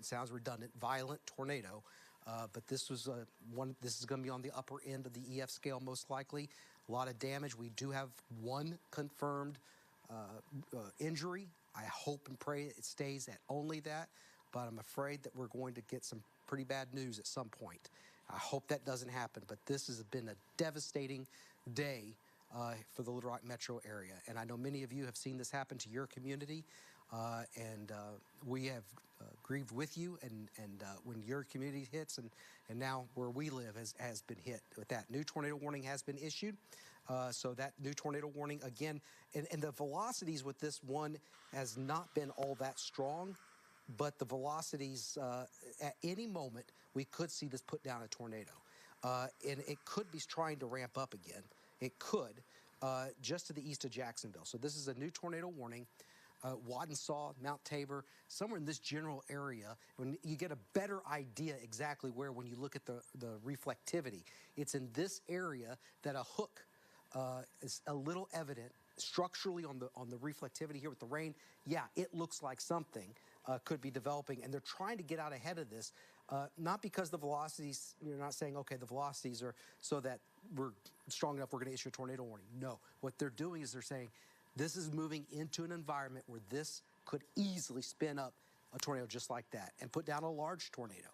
it sounds redundant, violent tornado. But this was this is going to be on the upper end of the EF scale, most likely. A lot of damage. We do have one confirmed injury. I hope and pray it stays at only that, but I'm afraid that we're going to get some pretty bad news at some point. I hope that doesn't happen, but this has been a devastating day for the Little Rock metro area. And I know many of you have seen this happen to your community, and we have grieved with you, and when your community hits, and now where we live has been hit with that. New tornado warning has been issued. So that new tornado warning, again, and the velocities with this one has not been all that strong, but the velocities, at any moment, we could see this put down a tornado. And it could be trying to ramp up again. It could, just to the east of Jacksonville. So this is a new tornado warning. Waddensaw, Mount Tabor, somewhere in this general area, when you get a better idea exactly where when you look at the reflectivity. It's in this area that a hook is a little evident structurally on the reflectivity here with the rain. Yeah, it looks like something could be developing, and they're trying to get out ahead of this, not because the velocities, you're not saying, okay, the velocities are so that we're strong enough we're going to issue a tornado warning. No, what they're doing is they're saying this is moving into an environment where this could easily spin up a tornado just like that and put down a large tornado.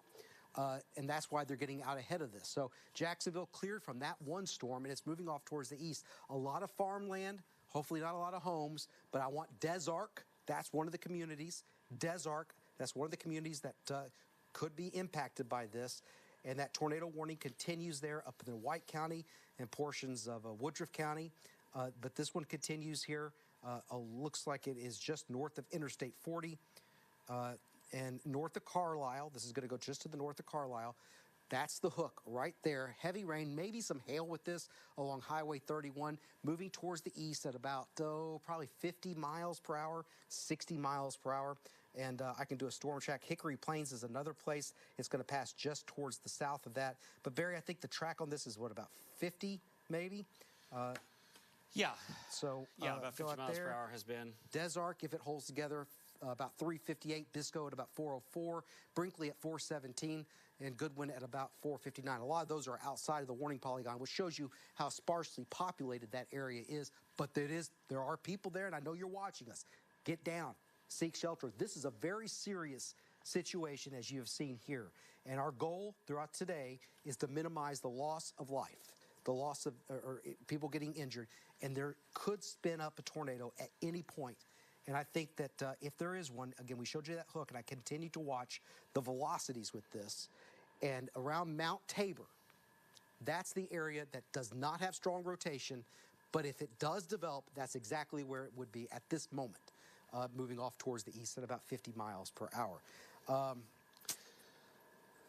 And that's why they're getting out ahead of this. So Jacksonville cleared from that one storm, and it's moving off towards the east. A lot of farmland, hopefully not a lot of homes, but I want Des Arc. That's one of the communities. Des Arc, that's one of the communities that could be impacted by this. And that tornado warning continues there up in White County and portions of Woodruff County. But this one continues here. Looks like it is just north of Interstate 40 and north of Carlisle. This is going to go just to the north of Carlisle. That's the hook right there. Heavy rain, maybe some hail with this along Highway 31, moving towards the east at about, probably 50 miles per hour, 60 miles per hour. And I can do a storm track. Hickory Plains is another place. It's going to pass just towards the south of that. But, Barry, I think the track on this is, what, about 50 maybe? Yeah. So, yeah, about 50 miles per hour has been. Des Arc, if it holds together, about 358. Bisco at about 404. Brinkley at 417. And Goodwin at about 459. A lot of those are outside of the warning polygon, which shows you how sparsely populated that area is. But there are people there, and I know you're watching us. Get down. Seek shelter. This is a very serious situation, as you have seen here. And our goal throughout today is to minimize the loss of life, the loss of or people getting injured. And there could spin up a tornado at any point. And I think that if there is one, again, we showed you that hook, and I continue to watch the velocities with this. And around Mount Tabor, that's the area that does not have strong rotation. But if it does develop, that's exactly where it would be at this moment, moving off towards the east at about 50 miles per hour.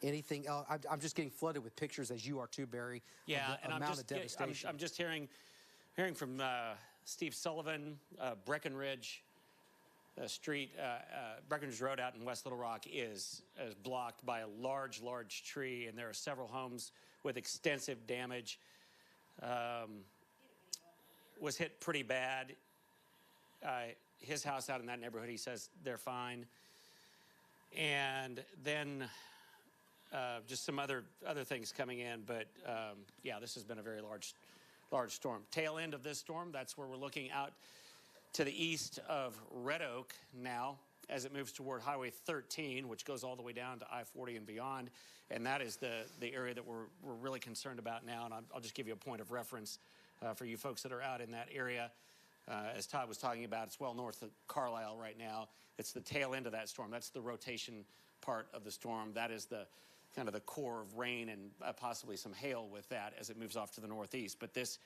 Anything else? I'm just getting flooded with pictures, as you are too, Barry. Yeah, and I'm just hearing from Steve Sullivan, Breckenridge Street, Breckenridge Road out in West Little Rock is blocked by a large tree, and there are several homes with extensive damage. Was hit pretty bad. His house out in that neighborhood, he says they're fine. And then just some other things coming in, but yeah, this has been a very large storm. Tail end of this storm, that's where we're looking out to the east of Red Oak now as it moves toward Highway 13, which goes all the way down to I-40 and beyond. And that is the area that we're really concerned about now. And I'll just give you a point of reference for you folks that are out in that area. As Todd was talking about, it's well north of Carlisle right now. It's the tail end of that storm. That's the rotation part of the storm. That is the kind of the core of rain and possibly some hail with that as it moves off to the northeast. But this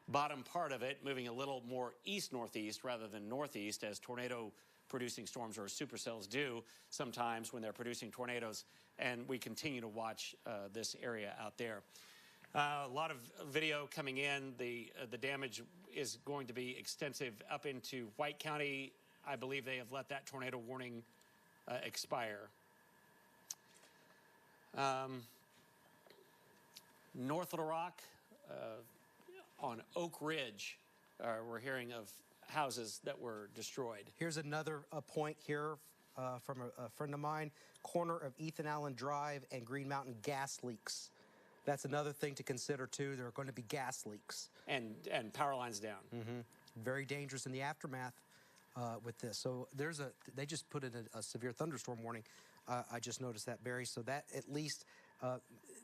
bottom part of it moving a little more east-northeast rather than northeast, as tornado-producing storms or supercells do sometimes when they're producing tornadoes. And we continue to watch this area out there. A lot of video coming in. The damage is going to be extensive up into White County. I believe they have let that tornado warning expire. North Little Rock, on Oak Ridge, we're hearing of houses that were destroyed. Here's another point here from a friend of mine. Corner of Ethan Allen Drive and Green Mountain, gas leaks. That's another thing to consider too. There are going to be gas leaks. And power lines down. Very dangerous in the aftermath with this. So they just put in a severe thunderstorm warning. I just noticed that, Barry. So that at least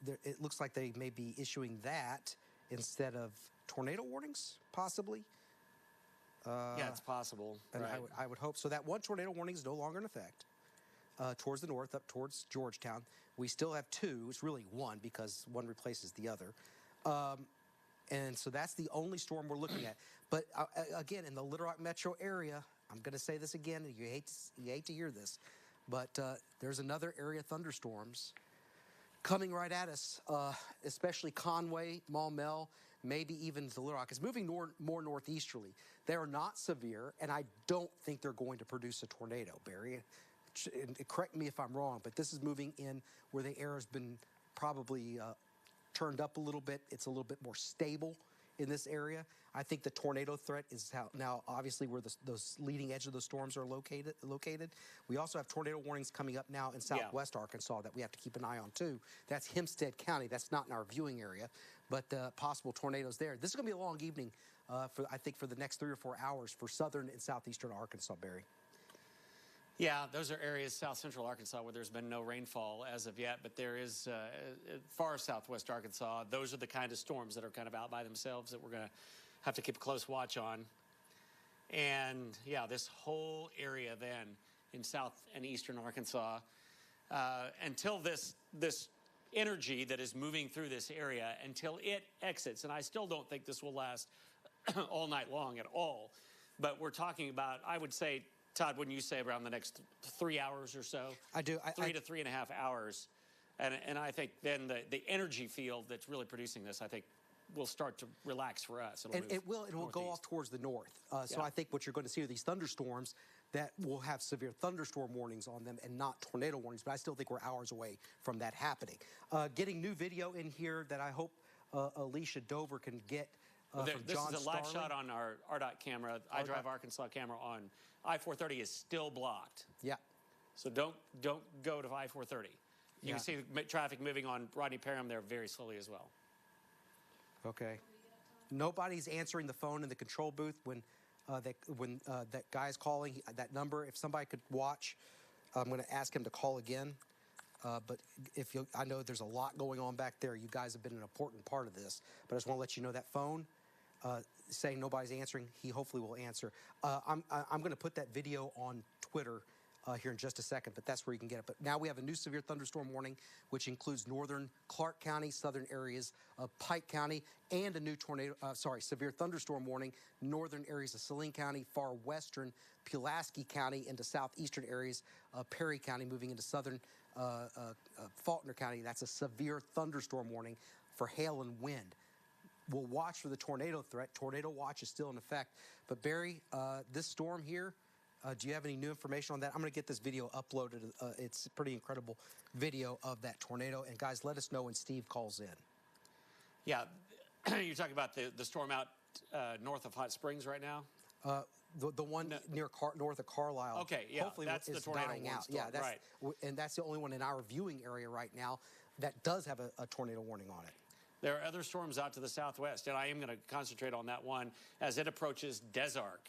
it looks like they may be issuing that instead of tornado warnings, possibly. Yeah, it's possible. And right. I would hope so. That one tornado warning is no longer in effect towards the north, up towards Georgetown. We still have two. It's really one because one replaces the other. And so that's the only storm we're looking at. But again, in the Little Rock metro area, I'm going to say this again, and you hate to hear this, but there's another area of thunderstorms coming right at us, especially Conway, Maumelle, maybe even the Little Rock. It's moving more northeasterly. They are not severe, and I don't think they're going to produce a tornado, Barry. And correct me if I'm wrong, but this is moving in where the air has been probably turned up a little bit. It's a little bit more stable in this area. I think the tornado threat is now obviously where those leading edge of the storms are located. We also have tornado warnings coming up now in southwest Arkansas that we have to keep an eye on too. That's Hempstead County. That's not in our viewing area, but possible tornadoes there. This is going to be a long evening I think for the next 3 or 4 hours for southern and southeastern Arkansas, Barry. Yeah, those are areas, south central Arkansas, where there's been no rainfall as of yet, but there is far southwest Arkansas. Those are the kind of storms that are kind of out by themselves that we're going to have to keep a close watch on. And yeah, this whole area then in south and eastern Arkansas, until this energy that is moving through this area, until it exits, and I still don't think this will last all night long at all, but we're talking about, I would say, Todd, wouldn't you say around the next 3 hours or so? I do. 3 to 3.5 hours. And I think then the energy field that's really producing this, I think, will start to relax for us. It will go off towards the north. So I think what you're going to see are these thunderstorms that will have severe thunderstorm warnings on them and not tornado warnings. But I still think we're hours away from that happening. Getting new video in here that I hope Alicia Dover can get. This is a live shot on our RDOT camera, iDrive Arkansas camera on I-430 is still blocked. Yeah. So don't go to I-430. You can see traffic moving on Rodney Parham there very slowly as well. Okay. Nobody's answering the phone in the control booth when that guy's calling that number. If somebody could watch, I'm going to ask him to call again. But I know there's a lot going on back there. You guys have been an important part of this. But I just want to let you know that phone saying nobody's answering, he hopefully will answer. I'm going to put that video on Twitter here in just a second, but that's where you can get it. But now we have a new severe thunderstorm warning, which includes northern Clark County, southern areas of Pike County, and a new severe thunderstorm warning, northern areas of Saline County, far western Pulaski County, into southeastern areas of Perry County, moving into southern Faulkner County. That's a severe thunderstorm warning for hail and wind. We'll watch for the tornado threat. Tornado watch is still in effect. But Barry, this storm here, do you have any new information on that? I'm going to get this video uploaded. It's a pretty incredible video of that tornado. And guys, let us know when Steve calls in. Yeah, you're talking about the storm out north of Hot Springs right now? The one north of Carlisle. Okay, yeah, hopefully that's the tornado dying out. storm, Yeah, right. And that's the only one in our viewing area right now that does have a tornado warning on it. There are other storms out to the southwest, and I am going to concentrate on that one as it approaches Des Arc.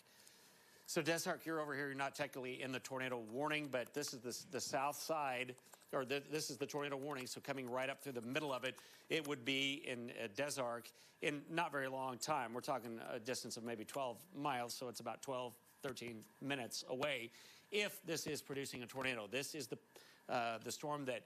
So Des Arc, you're over here. You're not technically in the tornado warning, but this is the south side, or this is the tornado warning. So coming right up through the middle of it, it would be in Des Arc in not very long time. We're talking a distance of maybe 12 miles, so it's about 12, 13 minutes away if this is producing a tornado. This is the storm that,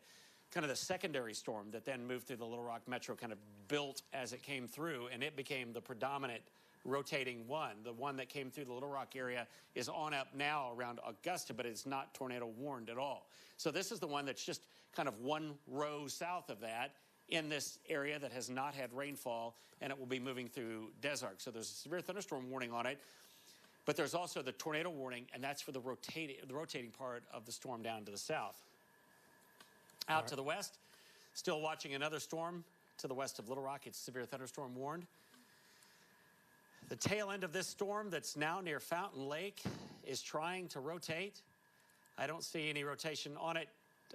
kind of the secondary storm that then moved through the Little Rock Metro, kind of built as it came through, and it became the predominant rotating one. The one that came through the Little Rock area is on up now around Augusta, but it's not tornado warned at all. So this is the one that's just kind of one row south of that in this area that has not had rainfall, and it will be moving through Des Arc. So there's a severe thunderstorm warning on it, but there's also the tornado warning, and that's for the rotating part of the storm down to the south. Out to the west, still watching another storm to the west of Little Rock. It's severe thunderstorm warned. The tail end of this storm that's now near Fountain Lake is trying to rotate. I don't see any rotation on it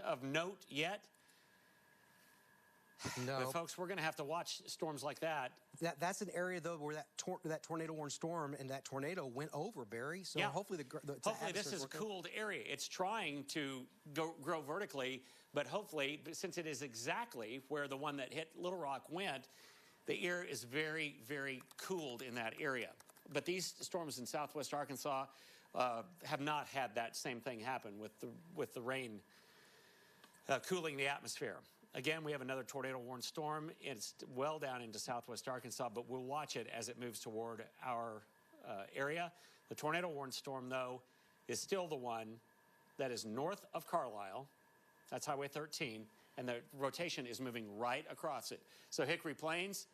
of note yet. No. But folks, we're going to have to watch storms like that. That's an area, though, where that tornado-warned storm and that tornado went over, Barry. So yeah. hopefully hopefully this is a cooled area. It's trying to grow vertically, but hopefully, since it is exactly where the one that hit Little Rock went, the air is very, very cooled in that area. But these storms in southwest Arkansas have not had that same thing happen with the rain cooling the atmosphere. Again, we have another tornado-warned storm. It's well down into southwest Arkansas, but we'll watch it as it moves toward our area. The tornado-warned storm, though, is still the one that is north of Carlisle. That's Highway 13, and the rotation is moving right across it. So Hickory Plains,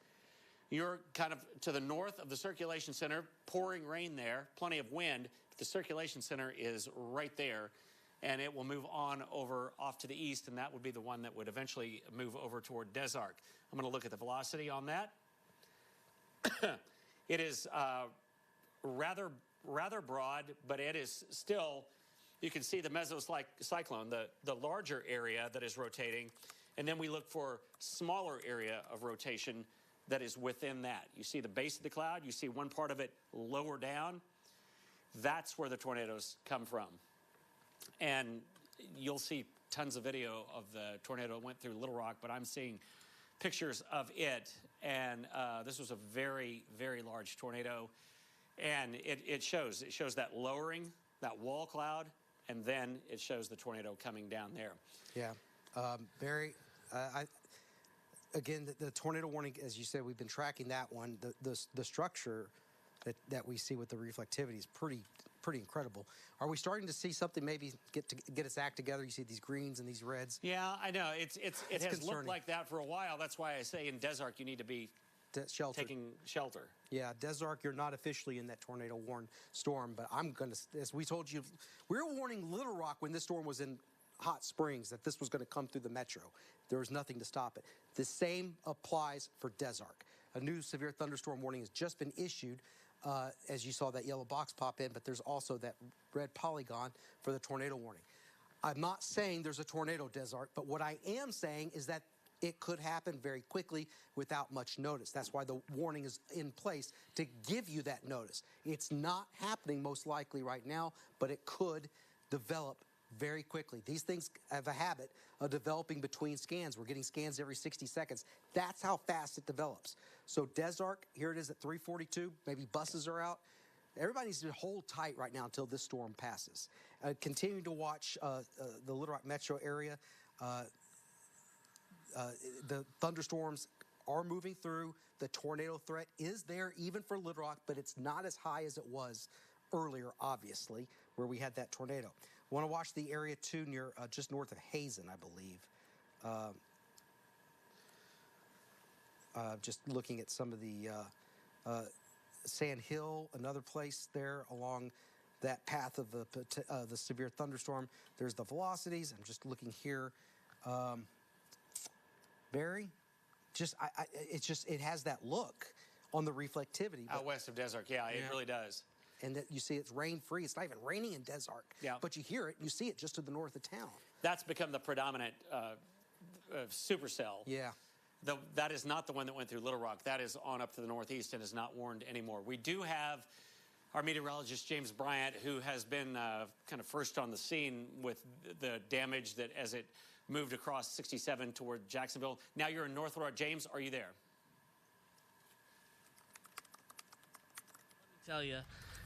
you're kind of to the north of the circulation center, pouring rain there, plenty of wind. The circulation center is right there, and it will move on over off to the east, and that would be the one that would eventually move over toward Des Arc. I'm going to look at the velocity on that. It is rather broad, but it is still, you can see the mesocyclone, the larger area that is rotating, and then we look for smaller area of rotation that is within that. You see the base of the cloud, you see one part of it lower down. That's where the tornadoes come from. And you'll see tons of video of the tornado that went through Little Rock, but I'm seeing pictures of it. And this was a very, very large tornado. And it shows that lowering, that wall cloud, and then it shows the tornado coming down there. Yeah. Barry, again, the tornado warning, as you said, we've been tracking that one. The structure that we see with the reflectivity is pretty incredible. Are we starting to see something maybe get its act together? You see these greens and these reds. Yeah, I know. It has concerning. looked like that for a while. That's why I say in Des Arc you need to be taking shelter. Yeah, Des Arc, you're not officially in that tornado-warned storm, but I'm going to, as we told you, we were warning Little Rock when this storm was in Hot Springs that this was going to come through the metro. There was nothing to stop it. The same applies for Des Arc. A new severe thunderstorm warning has just been issued. As you saw that yellow box pop in, but there's also that red polygon for the tornado warning. I'm not saying there's a tornado, Des Arc, but what I am saying is that it could happen very quickly without much notice. That's why the warning is in place, to give you that notice. It's not happening most likely right now, but it could develop very quickly. These things have a habit of developing between scans. We're getting scans every 60 seconds. That's how fast it develops. So Des Arc, here it is at 3:42. Maybe buses are out. Everybody needs to hold tight right now until this storm passes. Continuing to watch the Little Rock metro area. The thunderstorms are moving through. The tornado threat is there even for Little Rock, but it's not as high as it was earlier, obviously, where we had that tornado. Want to watch the area too, near just north of Hazen, I believe. Just looking at some of the Sand Hill, another place there along that path of the severe thunderstorm. There's the velocities. I'm just looking here. Barry, it has that look on the reflectivity. Out west of Des Arc, yeah, it really does. And that you see it's rain-free. It's not even raining in Des Arc. Yeah. But you hear it, you see it just to the north of town. That's become the predominant supercell. Yeah. That is not the one that went through Little Rock. That is on up to the northeast and is not warned anymore. We do have our meteorologist, James Bryant, who has been kind of first on the scene with the damage that as it moved across 67 toward Jacksonville. Now you're in North Little Rock. James, are you there? Let me tell you,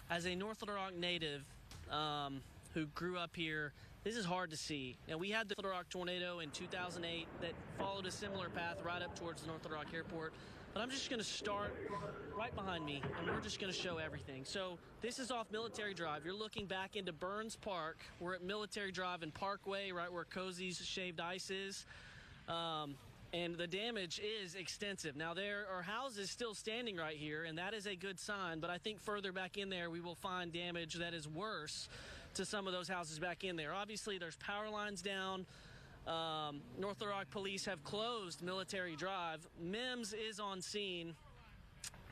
as a North Little Rock native who grew up here, this is hard to see. Now, we had the Little Rock tornado in 2008 that followed a similar path right up towards the North Little Rock Airport. But I'm just going to start right behind me, and we're just going to show everything. So this is off Military Drive. You're looking back into Burns Park. We're at Military Drive and Parkway, right where Cozy's Shaved Ice is. And the damage is extensive. Now, there are houses still standing right here, and that is a good sign. But I think further back in there, we will find damage that is worse to some of those houses back in there. Obviously, there's power lines down. North Little Rock police have closed Military Drive. MIMS is on scene.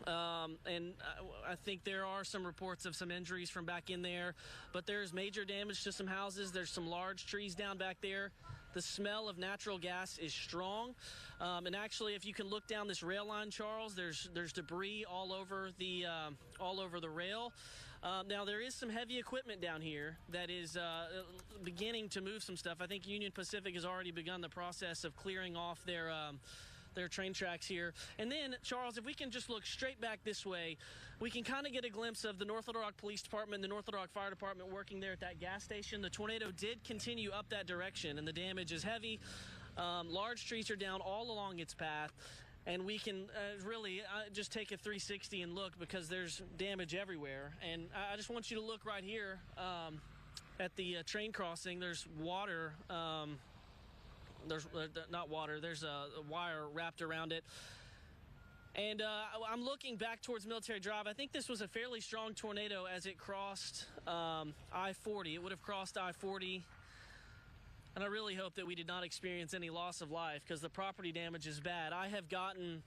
I think there are some reports of some injuries from back in there, but there's major damage to some houses. There's some large trees down back there. The smell of natural gas is strong, and actually, if you can look down this rail line, Charles, there's debris all over the rail. Now there is some heavy equipment down here that is beginning to move some stuff. I think Union Pacific has already begun the process of clearing off their train tracks here. And then, Charles, if we can just look straight back this way, we can kind of get a glimpse of the North Little Rock Police Department, the North Little Rock Fire Department working there at that gas station. The tornado did continue up that direction, and the damage is heavy. Large trees are down all along its path. And we can really just take a 360 and look, because there's damage everywhere. And I just want you to look right here at the train crossing. There's water. There's not water. There's a wire wrapped around it. And I'm looking back towards Military Drive. I think this was a fairly strong tornado as it crossed I-40. It would have crossed I-40. And I really hope that we did not experience any loss of life, because the property damage is bad. I have gotten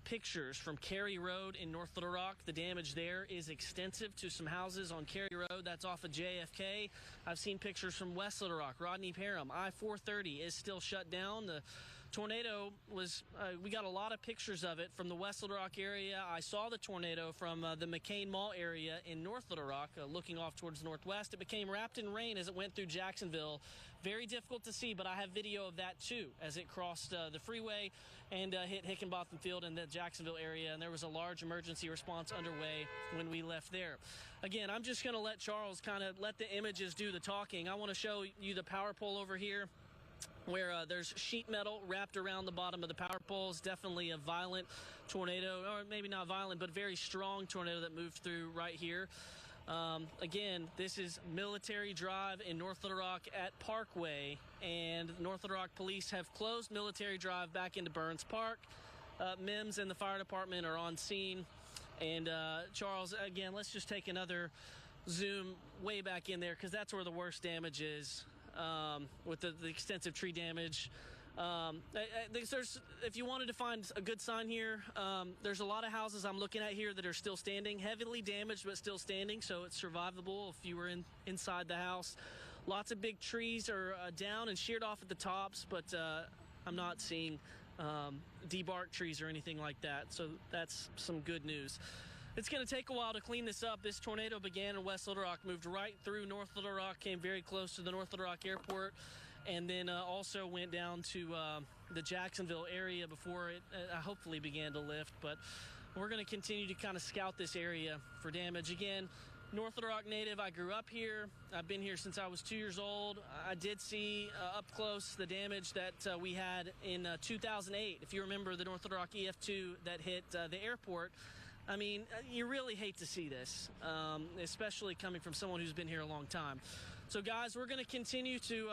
pictures from Cary Road in North Little Rock. The damage there is extensive to some houses on Cary Road. That's off of JFK. I've seen pictures from West Little Rock, Rodney Parham. I-430 is still shut down. The tornado was, we got a lot of pictures of it from the West Little Rock area. I saw the tornado from the McCain Mall area in North Little Rock, looking off towards the northwest. It became wrapped in rain as it went through Jacksonville. Very difficult to see, but I have video of that too, as it crossed the freeway and hit Hickenbotham Field in the Jacksonville area, and there was a large emergency response underway when we left there. Again, I'm just going to let Charles kind of let the images do the talking. I want to show you the power pole over here, where there's sheet metal wrapped around the bottom of the power poles. Definitely a violent tornado, or maybe not violent, but very strong tornado that moved through right here. Again, this is Military Drive in North Little Rock at Parkway, and North Little Rock Police have closed Military Drive back into Burns Park. MIMS and the fire department are on scene. And Charles, again, let's just take another zoom way back in there, because that's where the worst damage is. With the extensive tree damage. If you wanted to find a good sign here, there's a lot of houses I'm looking at here that are still standing, heavily damaged but still standing, so it's survivable if you were inside the house. Lots of big trees are down and sheared off at the tops, but I'm not seeing debarked trees or anything like that, so that's some good news. It's going to take a while to clean this up. This tornado began in West Little Rock, moved right through North Little Rock, came very close to the North Little Rock Airport, and then also went down to the Jacksonville area before it hopefully began to lift. But we're going to continue to kind of scout this area for damage. Again, North Little Rock native. I grew up here. I've been here since I was 2 years old. I did see up close the damage that we had in 2008. If you remember the North Little Rock EF2 that hit the airport, I mean, you really hate to see this, especially coming from someone who's been here a long time. So, guys, we're going to continue to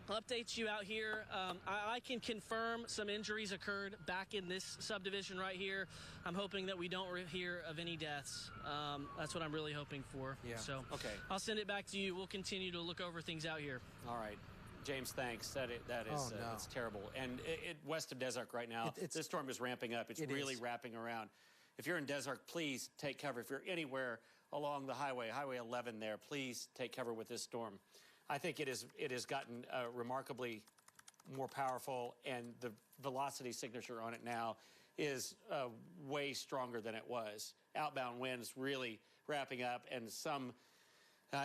update you out here. I can confirm some injuries occurred back in this subdivision right here. I'm hoping that we don't hear of any deaths. That's what I'm really hoping for. Yeah. So, okay. I'll send it back to you. We'll continue to look over things out here. All right. James, thanks. That is it's terrible. And west of Desark right now, this storm is ramping up. It's really wrapping around. If you're in Desark, please take cover. If you're anywhere along the highway, Highway 11 there, please take cover with this storm. I think it has gotten remarkably more powerful, and the velocity signature on it now is way stronger than it was. Outbound winds really wrapping up, and some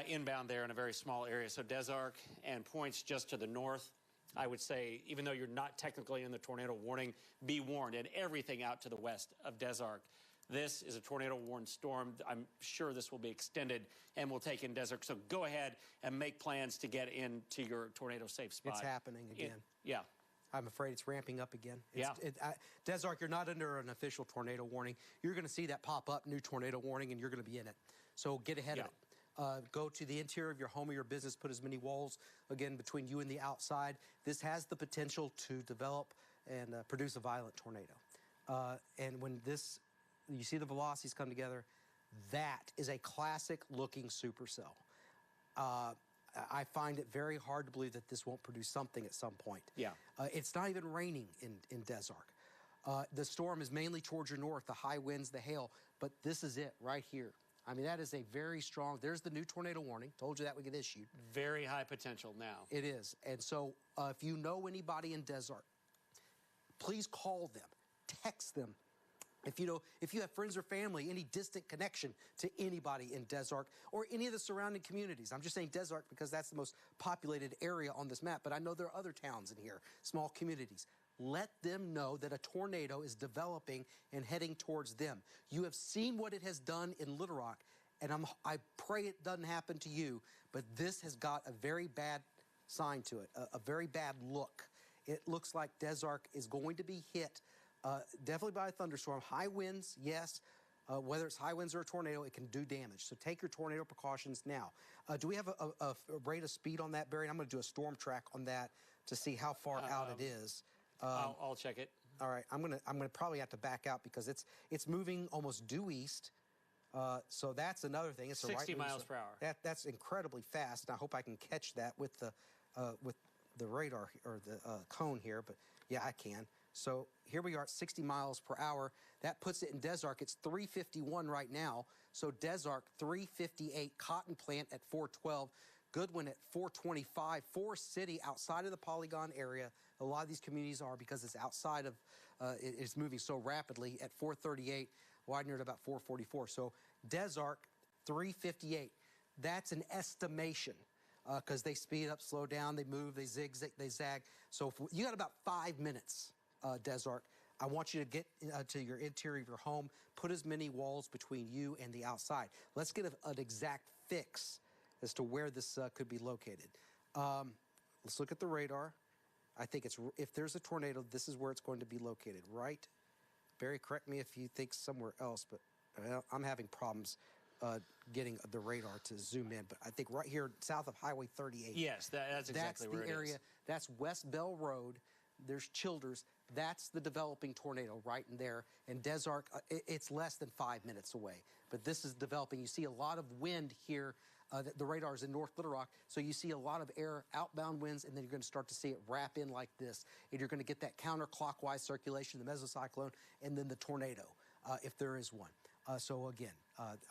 inbound there in a very small area. So Desark and points just to the north, I would say, even though you're not technically in the tornado warning, be warned. And everything out to the west of Desark. This is a tornado-warned storm. I'm sure this will be extended and will take in Desark. So go ahead and make plans to get into your tornado-safe spot. It's happening again. Yeah. I'm afraid it's ramping up again. Yeah. Desark, you're not under an official tornado warning. You're going to see that pop up, new tornado warning, and you're going to be in it. So get ahead of it. Go to the interior of your home or your business, put as many walls, again, between you and the outside. This has the potential to develop and produce a violent tornado. And when you see the velocities come together, that is a classic-looking supercell. I find it very hard to believe that this won't produce something at some point. Yeah. It's not even raining in Desark. The storm is mainly towards your north, the high winds, the hail, but this is it right here. I mean, that is a very strong, there's the new tornado warning. Told you that would get issued. Very high potential now. It is. And so if you know anybody in Desert, please call them, text them. If you have friends or family, any distant connection to anybody in Desert or any of the surrounding communities. I'm just saying Desert because that's the most populated area on this map, but I know there are other towns in here, small communities. Let them know that a tornado is developing and heading towards them. You have seen what it has done in Little Rock, and I pray it doesn't happen to you, but this has got a very bad sign to it, a very bad look. It looks like Desert is going to be hit definitely by a thunderstorm. High winds, yes. Whether it's high winds or a tornado, it can do damage. So take your tornado precautions now. Do we have a rate of speed on that, Barry? I'm going to do a storm track on that to see how far out it is. I'll check it. All right, I'm gonna probably have to back out because it's moving almost due east. So that's another thing. It's 60 a right miles per hour. That's incredibly fast. And I hope I can catch that with the radar or the cone here. But yeah, I can. So here we are at 60 miles per hour. That puts it in Desert. It's 351 right now. So Desert 358, Cotton Plant at 412. Goodwin at 425, Forest City outside of the Polygon area. A lot of these communities are because it's outside of, it's moving so rapidly at 438, Widener at about 444. So Desert 358, that's an estimation because they speed up, slow down, they move, they zigzag, they zag. So if you got about 5 minutes, Desert. I want you to get to your interior of your home, put as many walls between you and the outside. Let's get an exact fix as to where this could be located. Let's look at the radar. I think if there's a tornado, this is where it's going to be located, right? Barry, correct me if you think somewhere else, but I'm having problems getting the radar to zoom in. But I think right here, south of Highway 38. Yes, that's exactly where it is. That's the area. That's West Bell Road. There's Childers. That's the developing tornado right in there. And Desert, it's less than 5 minutes away. But this is developing. You see a lot of wind here. The radar is in North Little Rock, so you see a lot of air, outbound winds, and then you're going to start to see it wrap in like this. And you're going to get that counterclockwise circulation, the mesocyclone, and then the tornado, if there is one. So again,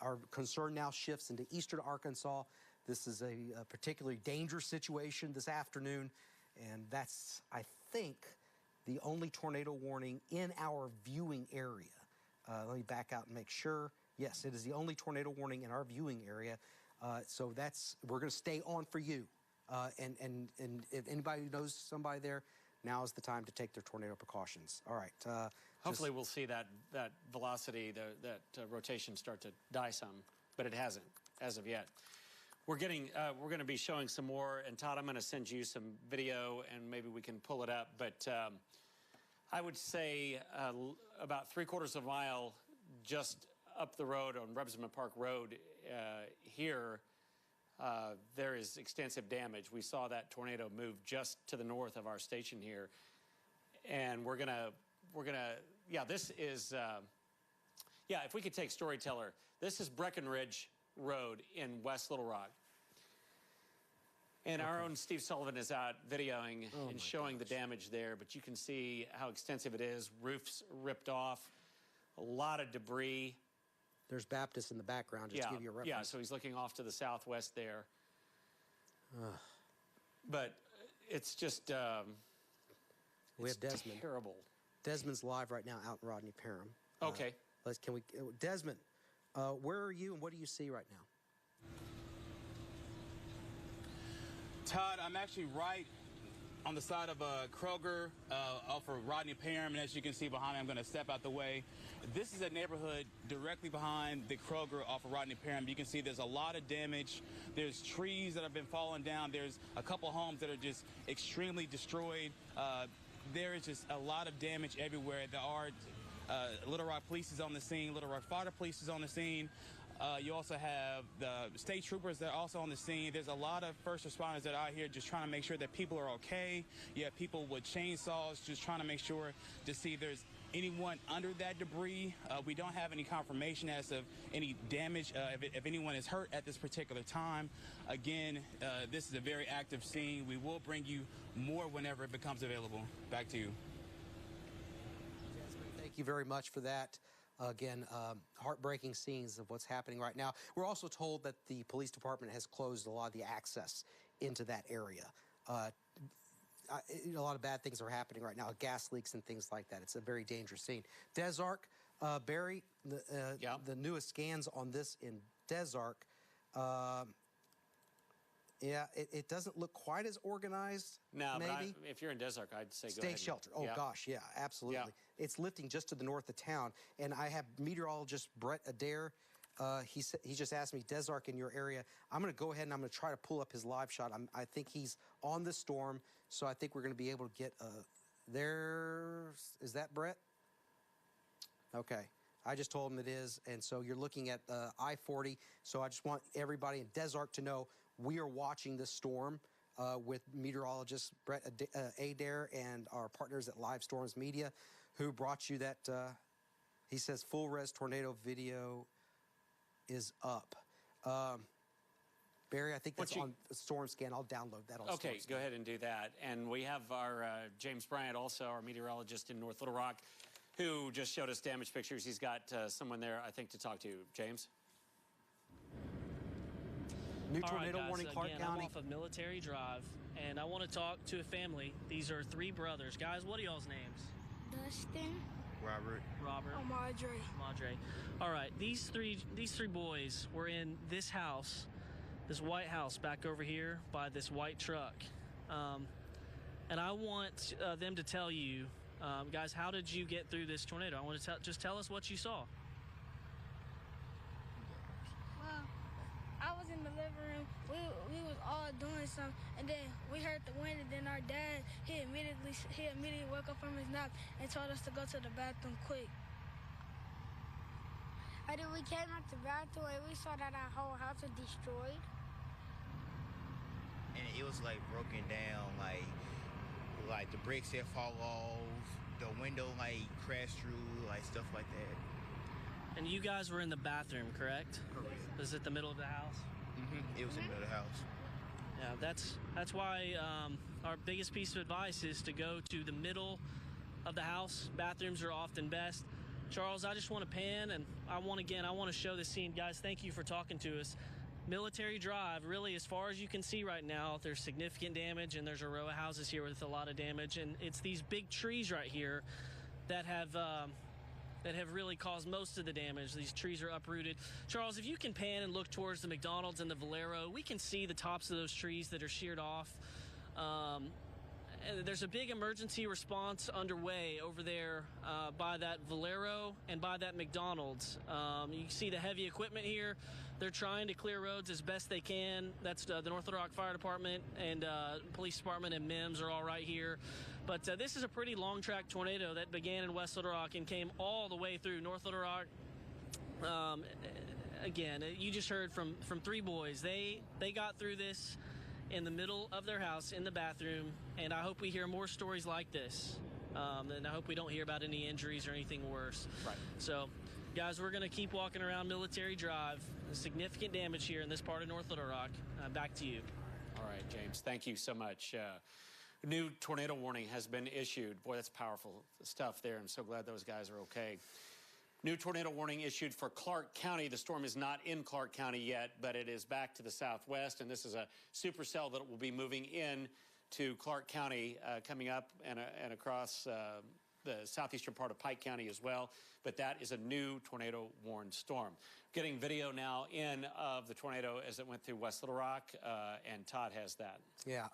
our concern now shifts into eastern Arkansas. This is a particularly dangerous situation this afternoon, and that's, I think, the only tornado warning in our viewing area. Let me back out and make sure. Yes, it is the only tornado warning in our viewing area. So we're going to stay on for you. And if anybody knows somebody there, now is the time to take their tornado precautions. All right. Hopefully we'll see that velocity, that rotation start to die some, but it hasn't as of yet. We're going to be showing some more, and Todd, I'm going to send you some video, and maybe we can pull it up. But I would say about 3/4 of a mile just up the road on Rebsamen Park Road here, there is extensive damage. We saw that tornado move just to the north of our station here, and we're gonna, this is, if we could take Storyteller, this is Breckenridge Road in West Little Rock. And our own Steve Sullivan is out videoing and showing the damage there, but you can see how extensive it is. Roofs ripped off, a lot of debris. There's Baptist in the background, just to give you a reference. Yeah, so he's looking off to the southwest there. But it's just we have Desmond. Terrible. Desmond's live right now out in Rodney Parham. Okay. Desmond, where are you and what do you see right now? Todd, I'm actually right on the side of Kroger off of Rodney Parham, and as you can see behind me, I'm going to step out the way. This is a neighborhood directly behind the Kroger off of Rodney Parham. You can see there's a lot of damage. There's trees that have been falling down. There's a couple homes that are just extremely destroyed. There is just a lot of damage everywhere. There are Little Rock Police is on the scene. Little Rock Fire Police is on the scene. You also have the state troopers that are also on the scene. There's a lot of first responders that are out here just trying to make sure that people are okay. You have people with chainsaws just trying to make sure to see if there's anyone under that debris. We don't have any confirmation as of any damage, if anyone is hurt at this particular time. Again, this is a very active scene. We will bring you more whenever it becomes available. Back to you. Thank you very much for that. Again, heartbreaking scenes of what's happening right now. We're also told that the police department has closed a lot of the access into that area. A lot of bad things are happening right now, gas leaks and things like that. It's a very dangerous scene. Desark, Barry, the newest scans on this in Desark, yeah, it doesn't look quite as organized. No, maybe. but if you're in Desark, I'd say go Stay ahead. sheltered. Oh, gosh, yeah, absolutely. Yeah. It's lifting just to the north of town. And I have meteorologist Brett Adair. He just asked me, Desark in your area. I'm going to go ahead and I'm going to try to pull up his live shot. I think he's on the storm, so I think we're going to be able to get there. Is that Brett? Okay. I just told him it is. And so you're looking at I-40. So I just want everybody in Desark to know we are watching this storm with meteorologist Brett Adair and our partners at Live Storms Media, who brought you that, he says, full res tornado video is up. Barry, I think that's on Storm Scan. I'll download that on Storm Scan. Go ahead and do that. And we have our James Bryant, also our meteorologist in North Little Rock, who just showed us damage pictures. He's got someone there, I think, to talk to. James? New tornado warning, Clark County. County. I'm off of Military Drive, and I want to talk to a family. These are three brothers. Guys, what are y'all's names? Dustin. Robert. Robert. Madre. Madre. All right, these three boys were in this house, this white house back over here by this white truck. And I want them to tell you, guys, how did you get through this tornado? I want to just tell us what you saw. Well, I was in the living room. We was all doing something, and then we heard the wind, and then our dad, he immediately woke up from his nap and told us to go to the bathroom quick. And then we came out the bathroom and we saw that our whole house was destroyed. And it was like broken down, like the bricks had fall off, the window like crashed through, like stuff like that. And you guys were in the bathroom, correct? Correct. Was it the middle of the house? Mm-hmm. It was in the middle of the house. Yeah, that's why our biggest piece of advice is to go to the middle of the house. Bathrooms are often best. Charles, I just want to pan, and I want to show this scene. Guys, thank you for talking to us. Military Drive, really, as far as you can see right now, there's significant damage, and there's a row of houses here with a lot of damage, and it's these big trees right here that have really caused most of the damage. These trees are uprooted. Charles, if you can pan and look towards the McDonald's and the Valero, we can see the tops of those trees that are sheared off. And there's a big emergency response underway over there by that Valero and by that McDonald's. You can see the heavy equipment here. They're trying to clear roads as best they can. That's the North Little Rock Fire Department and Police Department and MIMS are all right here. But this is a pretty long track tornado that began in West Little Rock and came all the way through North Little Rock. Again, you just heard from three boys. They got through this in the middle of their house in the bathroom, and I hope we hear more stories like this. And I hope we don't hear about any injuries or anything worse. Right. So, guys, we're going to keep walking around Military Drive. Significant damage here in this part of North Little Rock. Back to you. All right, James, thank you so much. New tornado warning has been issued. Boy, that's powerful stuff there. I'm so glad those guys are okay. New tornado warning issued for Clark County. The storm is not in Clark County yet, but it is back to the southwest, and this is a supercell that will be moving in to Clark County coming up and across the southeastern part of Pike County as well. But that is a new tornado-warned storm. Getting video now in of the tornado as it went through West Little Rock, and Todd has that. Yeah,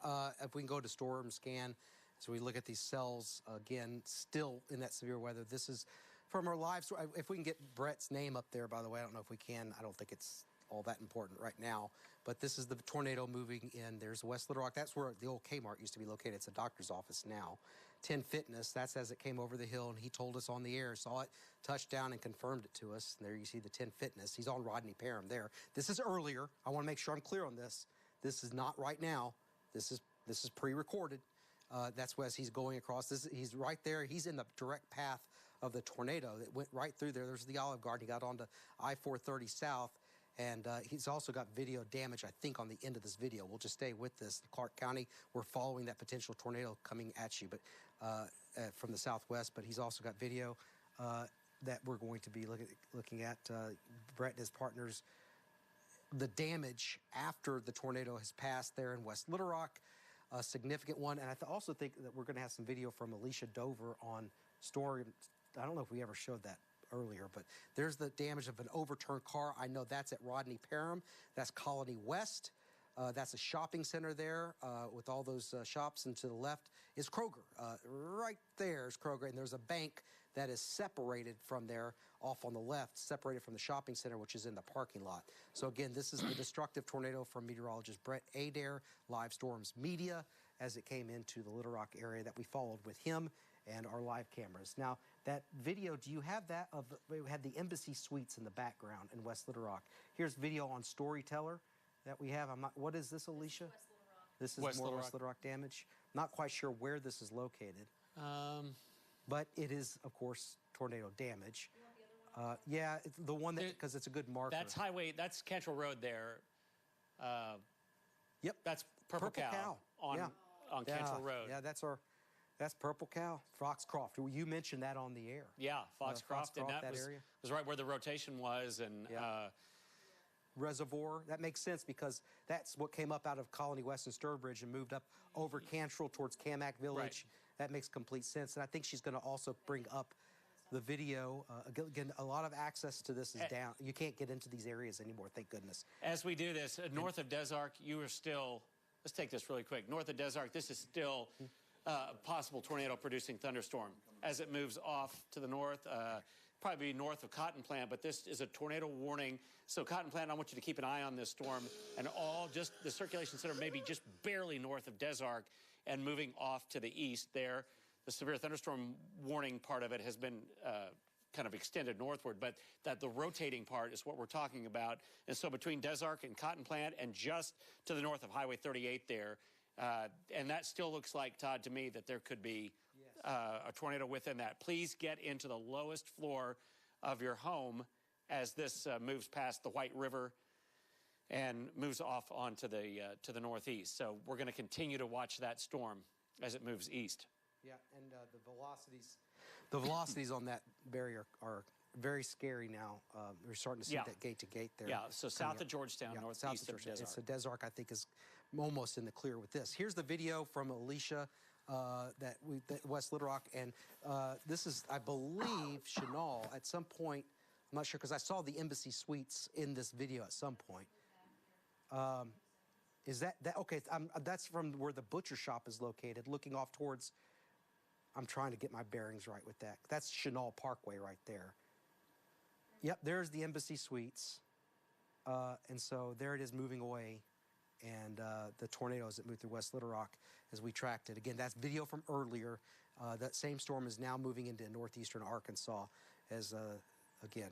if we can go to Storm Scan, as we look at these cells, again, still in that severe weather. This is from our live story. If we can get Brett's name up there, by the way, I don't know if we can. I don't think it's all that important right now. But this is the tornado moving in. There's West Little Rock. That's where the old Kmart used to be located. It's a doctor's office now. 10 Fitness, that's as it came over the hill, and he told us on the air, saw it, touched down, and confirmed it to us. And there you see the 10 Fitness. He's on Rodney Parham there. This is earlier. I want to make sure I'm clear on this. This is not right now. This is pre-recorded. That's as he's going across. He's right there. He's in the direct path of the tornado that went right through there. There's the Olive Garden. He got onto I-430 South. And he's also got video damage, I think, on the end of this video. We'll just stay with this. Clark County, we're following that potential tornado coming at you, but from the southwest. But he's also got video. that we're going to be looking at. Brett and his partners, the damage after the tornado has passed there in West Little Rock, a significant one. And I also think that we're going to have some video from Alicia Dover on story. I don't know if we ever showed that earlier, but there's the damage of an overturned car. I know that's at Rodney Parham. That's Colony West. That's a shopping center there with all those shops, and to the left is Kroger. Right there is Kroger, and there's a bank that is separated from there off on the left, separated from the shopping center, which is in the parking lot. So again, this is the destructive tornado from meteorologist Brett Adair, Live Storms Media, as it came into the Little Rock area that we followed with him and our live cameras. Now, that video, do you have that? We had the Embassy Suites in the background in West Little Rock. Here's video on Storyteller that we have. What is this, Alicia? This is more West Little Rock damage. Not quite sure where this is located. But it is, of course, tornado damage. Yeah, it's the one that, because it's a good marker. That's Cantrell Road there. Yep. That's Purple Cow on Cantrell Road. Yeah, that's Purple Cow. Foxcroft. You mentioned that on the air. Yeah, Foxcroft, and that area was right where the rotation was, and Reservoir. That makes sense because that's what came up out of Colony West and Sturbridge and moved up over Cantrell towards Camac Village. Right. That makes complete sense. And I think she's going to also bring up the video. Again, a lot of access to this is down. You can't get into these areas anymore, thank goodness. As we do this, north of Des Arc, you are still, let's take this really quick. North of Des Arc, this is still a possible tornado-producing thunderstorm. As it moves off to the north, probably north of Cotton Plant, but this is a tornado warning. So Cotton Plant, I want you to keep an eye on this storm, and just the circulation center maybe just barely north of Des Arc and moving off to the east there. The severe thunderstorm warning part of it has been kind of extended northward, but the rotating part is what we're talking about. And so between Des Arc and Cotton Plant and just to the north of Highway 38 there, and that still looks like, Todd, to me, that there could be a tornado within that. Please get into the lowest floor of your home as this moves past the White River and moves off onto to the northeast. So we're going to continue to watch that storm as it moves east. Yeah, and the velocities on that barrier are very scary now. We're starting to see that gate to gate there. Yeah, so south of Georgetown, northeast of Des Arc. So Des Arc, I think, is almost in the clear with this. Here's the video from Alicia that West Little Rock, and this is, I believe, Chenal at some point. I'm not sure because I saw the Embassy Suites in this video at some point. Is that okay? That's from where the butcher shop is located, looking off towards. I'm trying to get my bearings right with that. That's Chenal Parkway right there. Yep, there's the Embassy Suites, and so there it is moving away, and the tornadoes that moved through West Little Rock as we tracked it. Again, that's video from earlier. That same storm is now moving into northeastern Arkansas as, again,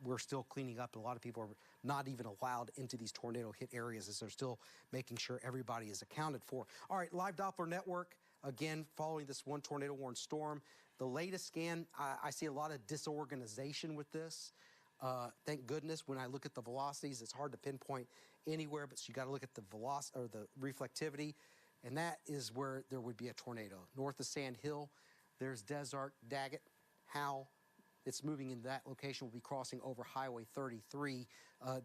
we're still cleaning up. A lot of people are not even allowed into these tornado hit areas as they're still making sure everybody is accounted for. All right, Live Doppler Network, again, following this one tornado warned storm. The latest scan, I see a lot of disorganization with this. Thank goodness when I look at the velocities, it's hard to pinpoint anywhere, but you got to look at the velocity or the reflectivity, and that is where there would be a tornado. North of Sand Hill, there's Des Arc, Daggett, Howe. It's moving in that location. Will be crossing over Highway 33,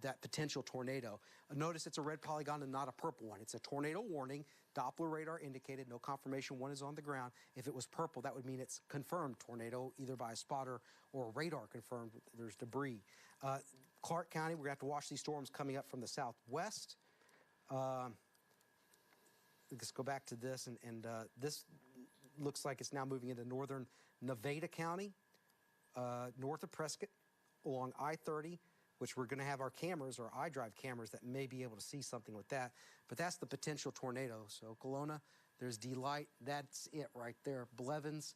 that potential tornado. Notice it's a red polygon and not a purple one. It's a tornado warning. Doppler radar indicated, no confirmation one is on the ground. If it was purple, that would mean it's confirmed tornado, either by a spotter or radar confirmed there's debris. Clark County, we're going to have to watch these storms coming up from the southwest. Let's go back to this, and this looks like it's now moving into northern Nevada County. North of Prescott along I-30, which we're going to have our cameras, our iDrive cameras, that may be able to see something with that. But that's the potential tornado. So Kelowna, there's Delight. That's it right there. Blevins.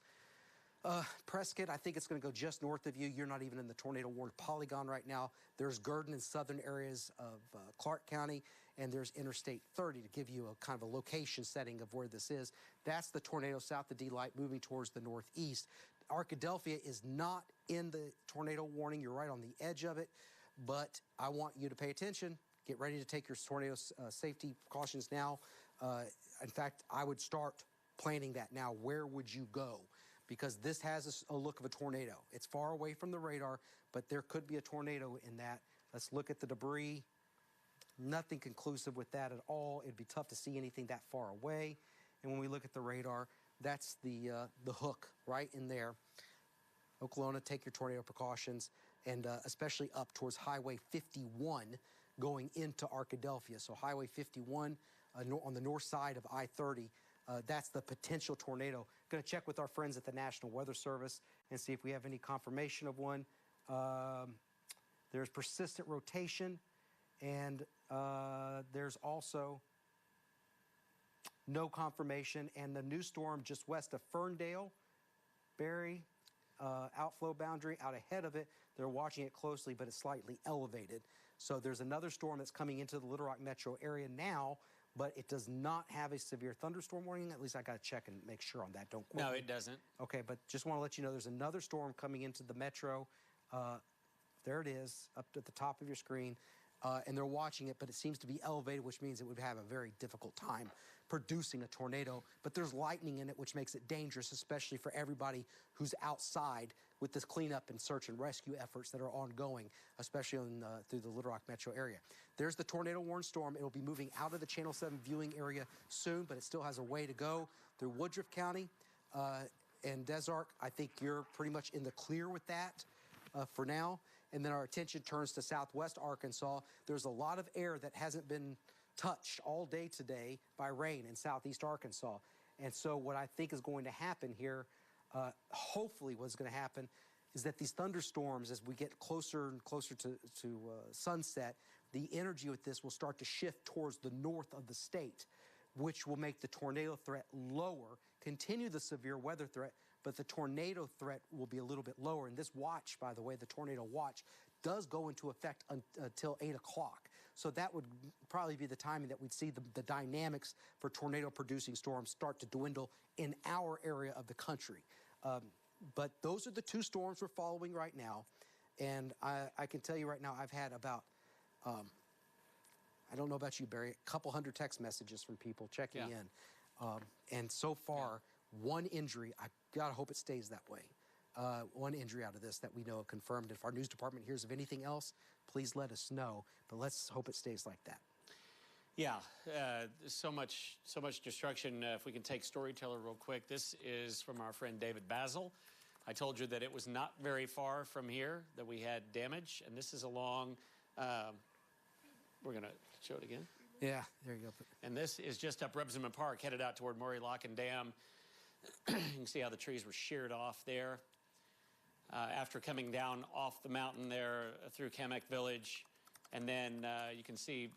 Prescott, I think it's going to go just north of you. You're not even in the tornado warned polygon right now. There's Gurdon in southern areas of Clark County, and there's Interstate 30 to give you a kind of a location setting of where this is. That's the tornado south of Delight moving towards the northeast. Arkadelphia is not in the tornado warning. You're right on the edge of it, but I want you to pay attention. Get ready to take your tornado safety precautions now. In fact, I would start planning that now. Where would you go? because this has a look of a tornado. It's far away from the radar, but there could be a tornado in that. Let's look at the debris. Nothing conclusive with that at all. It'd be tough to see anything that far away. And when we look at the radar, that's the hook right in there. Okolona, take your tornado precautions, and especially up towards Highway 51 going into Arkadelphia. So Highway 51 on the north side of I-30, that's the potential tornado. Going to check with our friends at the National Weather Service and see if we have any confirmation of one. There's persistent rotation, and there's also no confirmation. And the new storm just west of Ferndale, Barry, outflow boundary out ahead of it. They're watching it closely, but it's slightly elevated. So there's another storm that's coming into the Little Rock metro area now, but it does not have a severe thunderstorm warning. At least I got to check and make sure on that. Don't quote No, me. it doesn't. Okay, but just want to let you know there's another storm coming into the metro. There it is, up at the top of your screen. And they're watching it, but it seems to be elevated, which means it would have a very difficult time producing a tornado. But there's lightning in it, which makes it dangerous, especially for everybody who's outside with this cleanup and search and rescue efforts that are ongoing, especially through the Little Rock metro area. There's the tornado warned storm. It'll be moving out of the Channel 7 viewing area soon, but it still has a way to go through Woodruff County and Des Arc. I think you're pretty much in the clear with that for now. And then our attention turns to southwest Arkansas. There's a lot of air that hasn't been touched all day today by rain in southeast Arkansas. And so what I think is going to happen here, hopefully what's going to happen, is that these thunderstorms, as we get closer and closer to sunset, the energy with this will start to shift towards the north of the state, which will make the tornado threat lower, continue the severe weather threat, but the tornado threat will be a little bit lower. And this watch, by the way, the tornado watch, does go into effect until 8 o'clock. So that would probably be the timing that we'd see the dynamics for tornado-producing storms start to dwindle in our area of the country. But those are the two storms we're following right now. And I can tell you right now, I've had about, I don't know about you, Barry, a couple hundred text messages from people checking in. And so far, one injury. I gotta hope it stays that way. One injury out of this that we know of confirmed. If our news department hears of anything else, please let us know. But let's hope it stays like that. Yeah, so much destruction. If we can take Storyteller real quick. This is from our friend David Basil. I told you that it was not very far from here that we had damage, and this is along. We're gonna show it again. Yeah, there you go. And this is just up Rebsamen Park, headed out toward Murray Lock and Dam. You can see how the trees were sheared off there. After coming down off the mountain there through Kamek Village. And then you can see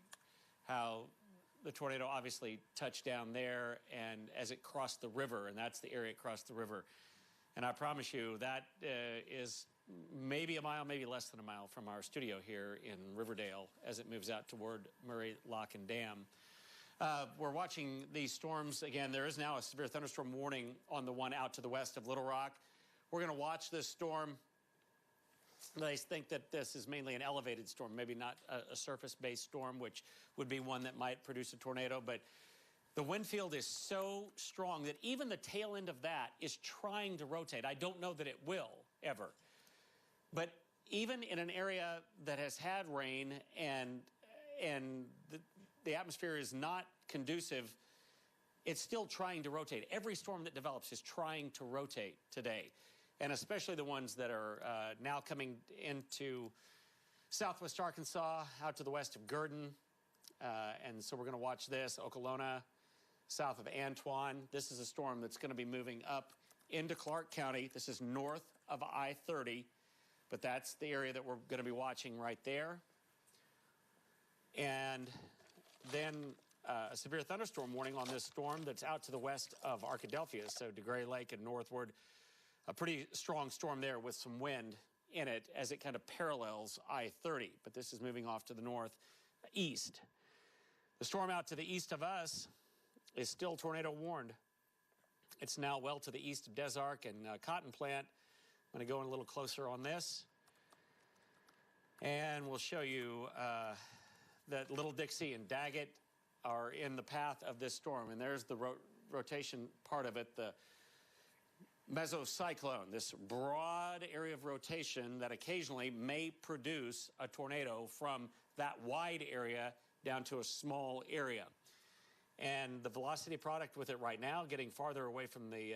how the tornado obviously touched down there and as it crossed the river, and that's the area it crossed the river. And I promise you that is maybe a mile, maybe less than a mile from our studio here in Riverdale as it moves out toward Murray Lock and Dam. We're watching these storms. Again, there is now a severe thunderstorm warning on the one out to the west of Little Rock. We're going to watch this storm. They think that this is mainly an elevated storm, maybe not a surface-based storm, which would be one that might produce a tornado. But the wind field is so strong that even the tail end of that is trying to rotate. I don't know that it will ever. But even in an area that has had rain and the atmosphere is not conducive, it's still trying to rotate. Every storm that develops is trying to rotate today, and especially the ones that are now coming into southwest Arkansas, out to the west of Gurdon. And so we're going to watch this, Okolona, south of Antoine. This is a storm that's going to be moving up into Clark County. This is north of I-30, but that's the area that we're going to be watching right there. And then a severe thunderstorm warning on this storm that's out to the west of Arkadelphia, so DeGray Lake and northward. A pretty strong storm there with some wind in it as it kind of parallels I-30, but this is moving off to the northeast. The storm out to the east of us is still tornado warned. It's now well to the east of Des Arc and Cotton Plant. I'm going to go in a little closer on this, and we'll show you that Little Dixie and Daggett are in the path of this storm. And there's the rotation part of it. The mesocyclone, this broad area of rotation that occasionally may produce a tornado from that wide area down to a small area. And the velocity product with it right now, getting farther away from the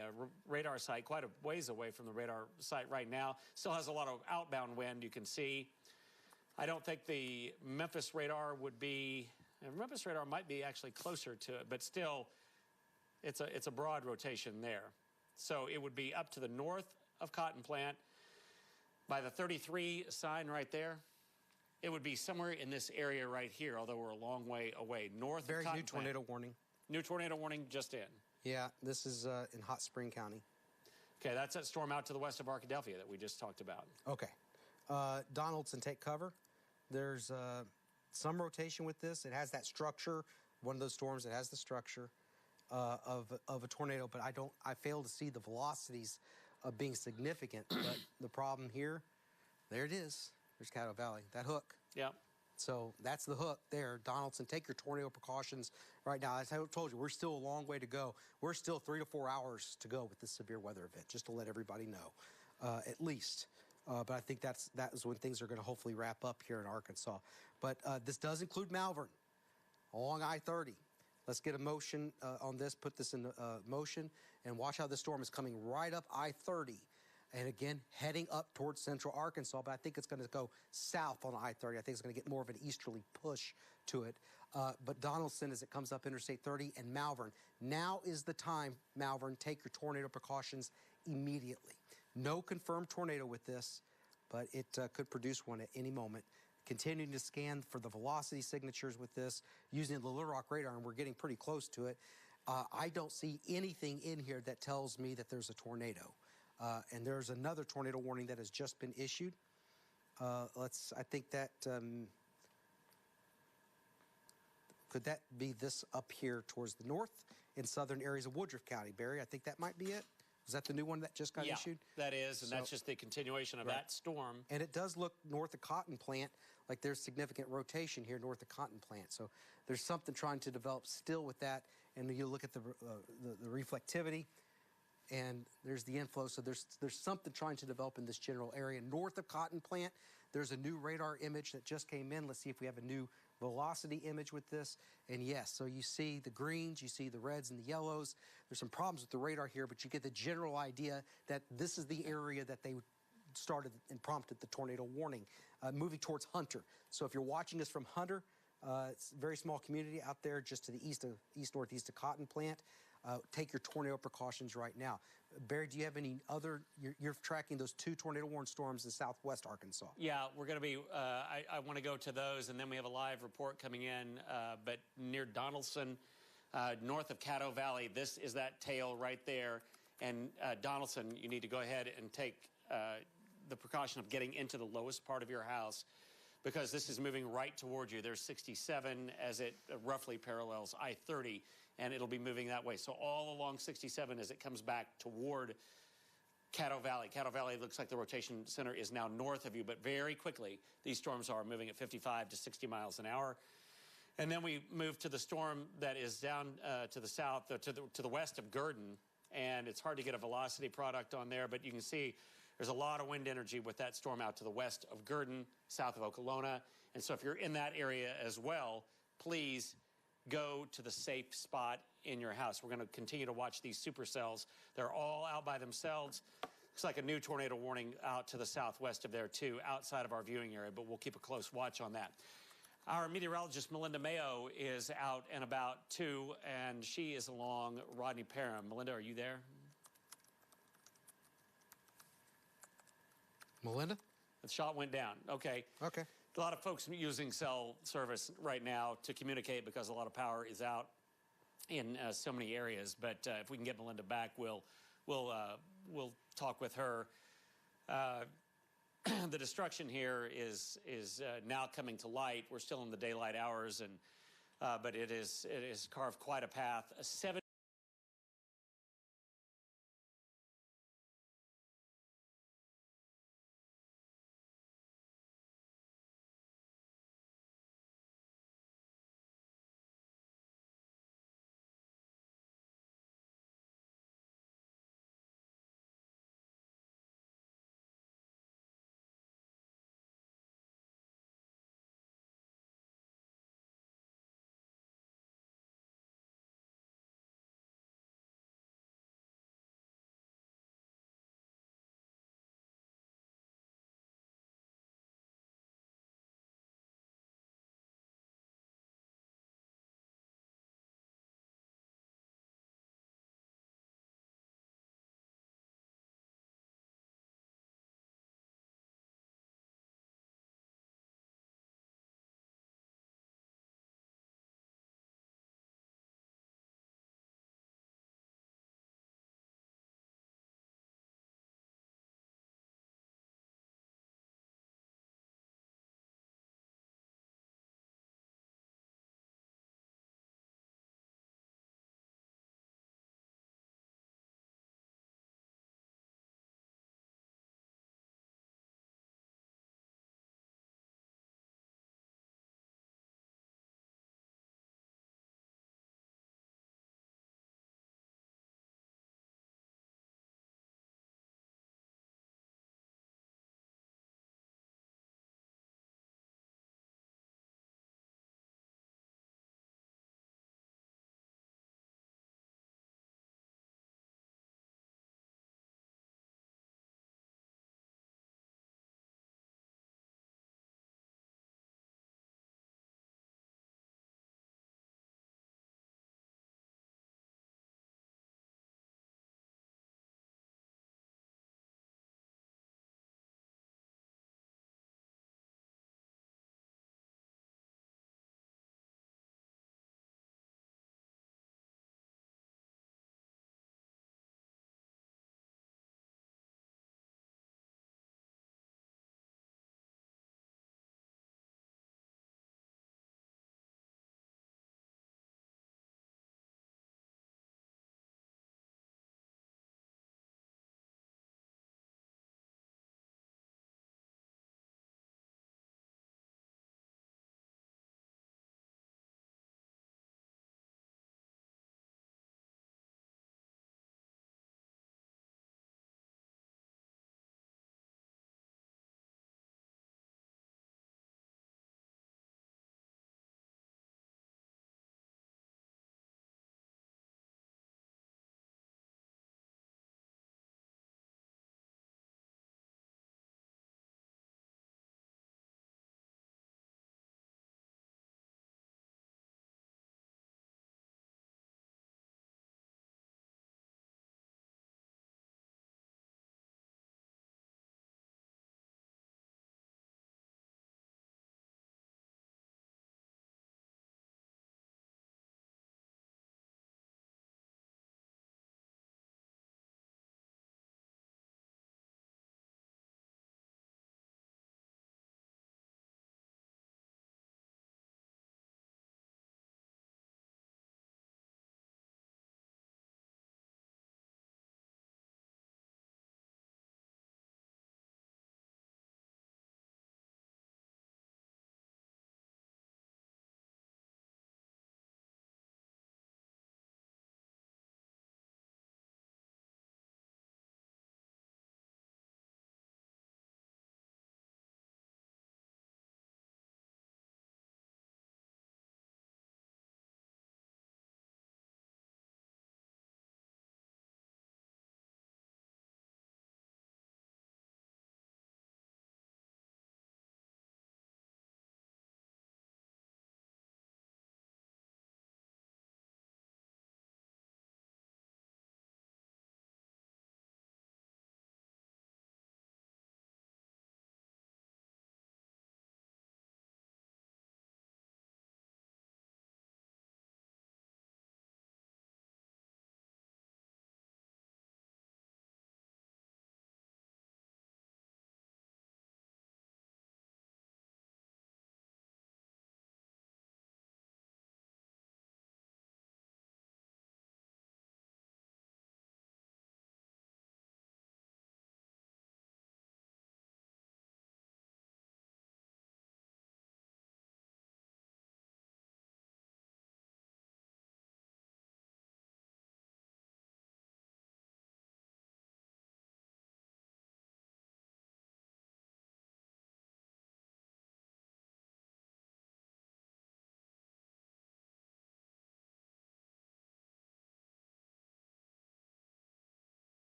radar site, quite a ways away from the radar site right now, still has a lot of outbound wind, you can see. I don't think the Memphis radar would be, and Memphis radar might be actually closer to it, but still, it's a broad rotation there. So it would be up to the north of Cotton Plant by the 33 sign right there. It would be somewhere in this area right here, although we're a long way away. North Very of Cotton new tornado Plant. warning. New tornado warning just in. Yeah, this is in Hot Spring County. Okay, that's that storm out to the west of Arkadelphia that we just talked about. Okay. Donaldson, take cover. There's some rotation with this. It has that structure. One of those storms that has the structure of a tornado, but I fail to see the velocities of being significant. But the problem here, there it is. There's Caddo Valley, that hook. Yeah. So that's the hook there. Donaldson, take your tornado precautions right now. As I told you, we're still a long way to go. We're still 3 to 4 hours to go with this severe weather event, just to let everybody know, at least. But I think that is when things are going to hopefully wrap up here in Arkansas. But this does include Malvern along I-30. Let's get a motion on this, put this in motion, and watch how the storm is coming right up I-30. And again, heading up towards central Arkansas, but I think it's going to go south on I-30. I think it's going to get more of an easterly push to it. But Donaldson, as it comes up Interstate 30, and Malvern. Now is the time, Malvern, take your tornado precautions immediately. No confirmed tornado with this, but it could produce one at any moment. Continuing to scan for the velocity signatures with this, using the Little Rock radar, and we're getting pretty close to it. I don't see anything in here that tells me that there's a tornado. And there's another tornado warning that has just been issued. I think that, could that be this up here towards the north in southern areas of Woodruff County, Barry? I think that might be it. Is that the new one that just got issued? That is, and that's just the continuation of that storm. And it does look north of Cotton Plant like there's significant rotation here north of Cotton Plant. So there's something trying to develop still with that. And you look at the reflectivity, and there's the inflow. So there's something trying to develop in this general area. North of Cotton Plant, there's a new radar image that just came in. Let's see if we have a new velocity image with this. And yes, so you see the greens, you see the reds and the yellows. There's some problems with the radar here, but you get the general idea that this is the area that they started and prompted the tornado warning, moving towards Hunter. So if you're watching us from Hunter, it's a very small community out there just to the east-northeast of Cotton Plant. Take your tornado precautions right now. Barry, do you have any other, you're tracking those 2 tornado warning storms in southwest Arkansas? Yeah, we're going to be, I want to go to those, and then we have a live report coming in, but near Donaldson, north of Caddo Valley, this is that tail right there. And Donaldson, you need to go ahead and take the precaution of getting into the lowest part of your house, because this is moving right toward you. There's 67 as it roughly parallels I-30, and it'll be moving that way. So all along 67 as it comes back toward Caddo Valley. Caddo Valley looks like the rotation center is now north of you, but very quickly these storms are moving at 55 to 60 miles an hour. And then we move to the storm that is down to the south, to the west of Gurdon, and it's hard to get a velocity product on there, but you can see there's a lot of wind energy with that storm out to the west of Gurdon, south of Okolona. And so if you're in that area as well, please go to the safe spot in your house. We're going to continue to watch these supercells. They're all out by themselves. Looks like a new tornado warning out to the southwest of there too, outside of our viewing area, but we'll keep a close watch on that. Our meteorologist, Melinda Mayo, is out and about too, and she is along Rodney Parham. Melinda, are you there? Melinda? The shot went down. Okay. Okay. A lot of folks using cell service right now to communicate because a lot of power is out in so many areas. But if we can get Melinda back, we'll talk with her. The destruction here is now coming to light. We're still in the daylight hours, and but it is carved quite a path.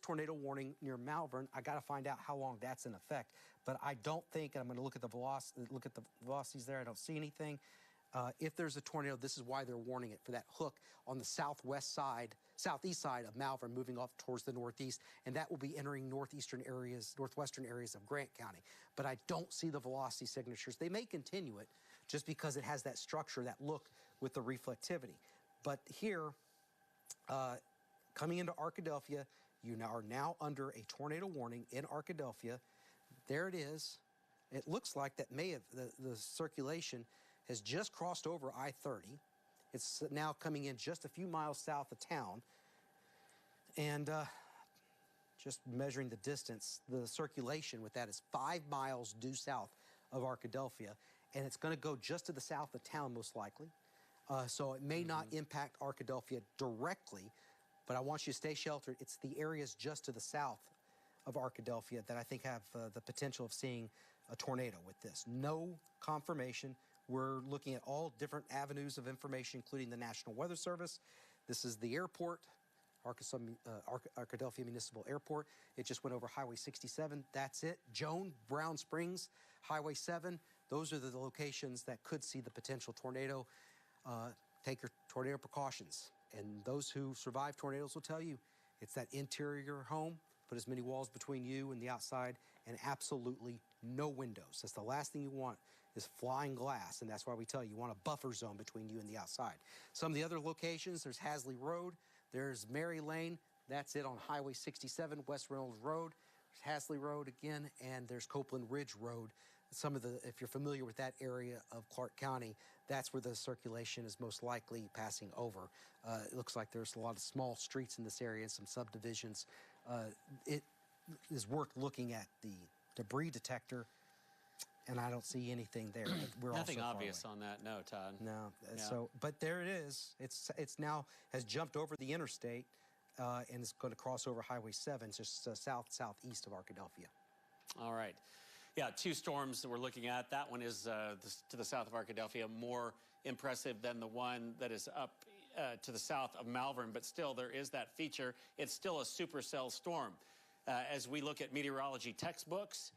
tornado warning near Malvern. I got to find out how long that's in effect. But I don't think, and I'm going to look at the velocities there. I don't see anything. If there's a tornado, this is why they're warning it for that hook on the southeast side of Malvern, moving off towards the northeast, and that will be entering northwestern areas of Grant County. But I don't see the velocity signatures. They may continue it just because it has that structure, that look with the reflectivity. But here, coming into Arkadelphia, you are now under a tornado warning in Arkadelphia. There it is. It looks like that may have, the circulation has just crossed over I-30. It's now coming in just a few miles south of town. And just measuring the distance, the circulation with that is 5 miles due south of Arkadelphia. And it's going to go just to the south of town, most likely. So it may not impact Arkadelphia directly, but I want you to stay sheltered. It's the areas just to the south of Arkadelphia that I think have the potential of seeing a tornado with this. No confirmation. We're looking at all different avenues of information, including the National Weather Service. This is the airport, Arkadelphia Municipal Airport. It just went over Highway 67. That's it. Joan, Brown Springs, Highway 7. Those are the locations that could see the potential tornado. Take your tornado precautions. And those who survive tornadoes will tell you it's that interior home. Put as many walls between you and the outside, and absolutely no windows. That's the last thing you want is flying glass, and that's why we tell you want a buffer zone between you and the outside. Some of the other locations, there's Hasley Road, there's Mary Lane, that's it on Highway 67, West Reynolds Road, there's Hasley Road again, and there's Copeland Ridge Road. Some of the, if you're familiar with that area of Clark County, that's where the circulation is most likely passing over. It looks like there's a lot of small streets in this area, some subdivisions. It is worth looking at the debris detector, and I don't see anything there. We're Nothing also obvious on that, no, Todd. No, Yeah. so, but there it is. It's now has jumped over the interstate and is going to cross over Highway 7, just southeast of Arkadelphia. All right. Yeah, 2 storms that we're looking at. That one is to the south of Arkadelphia, more impressive than the one that is up to the south of Malvern, but still there is that feature. It's still a supercell storm. As we look at meteorology textbooks,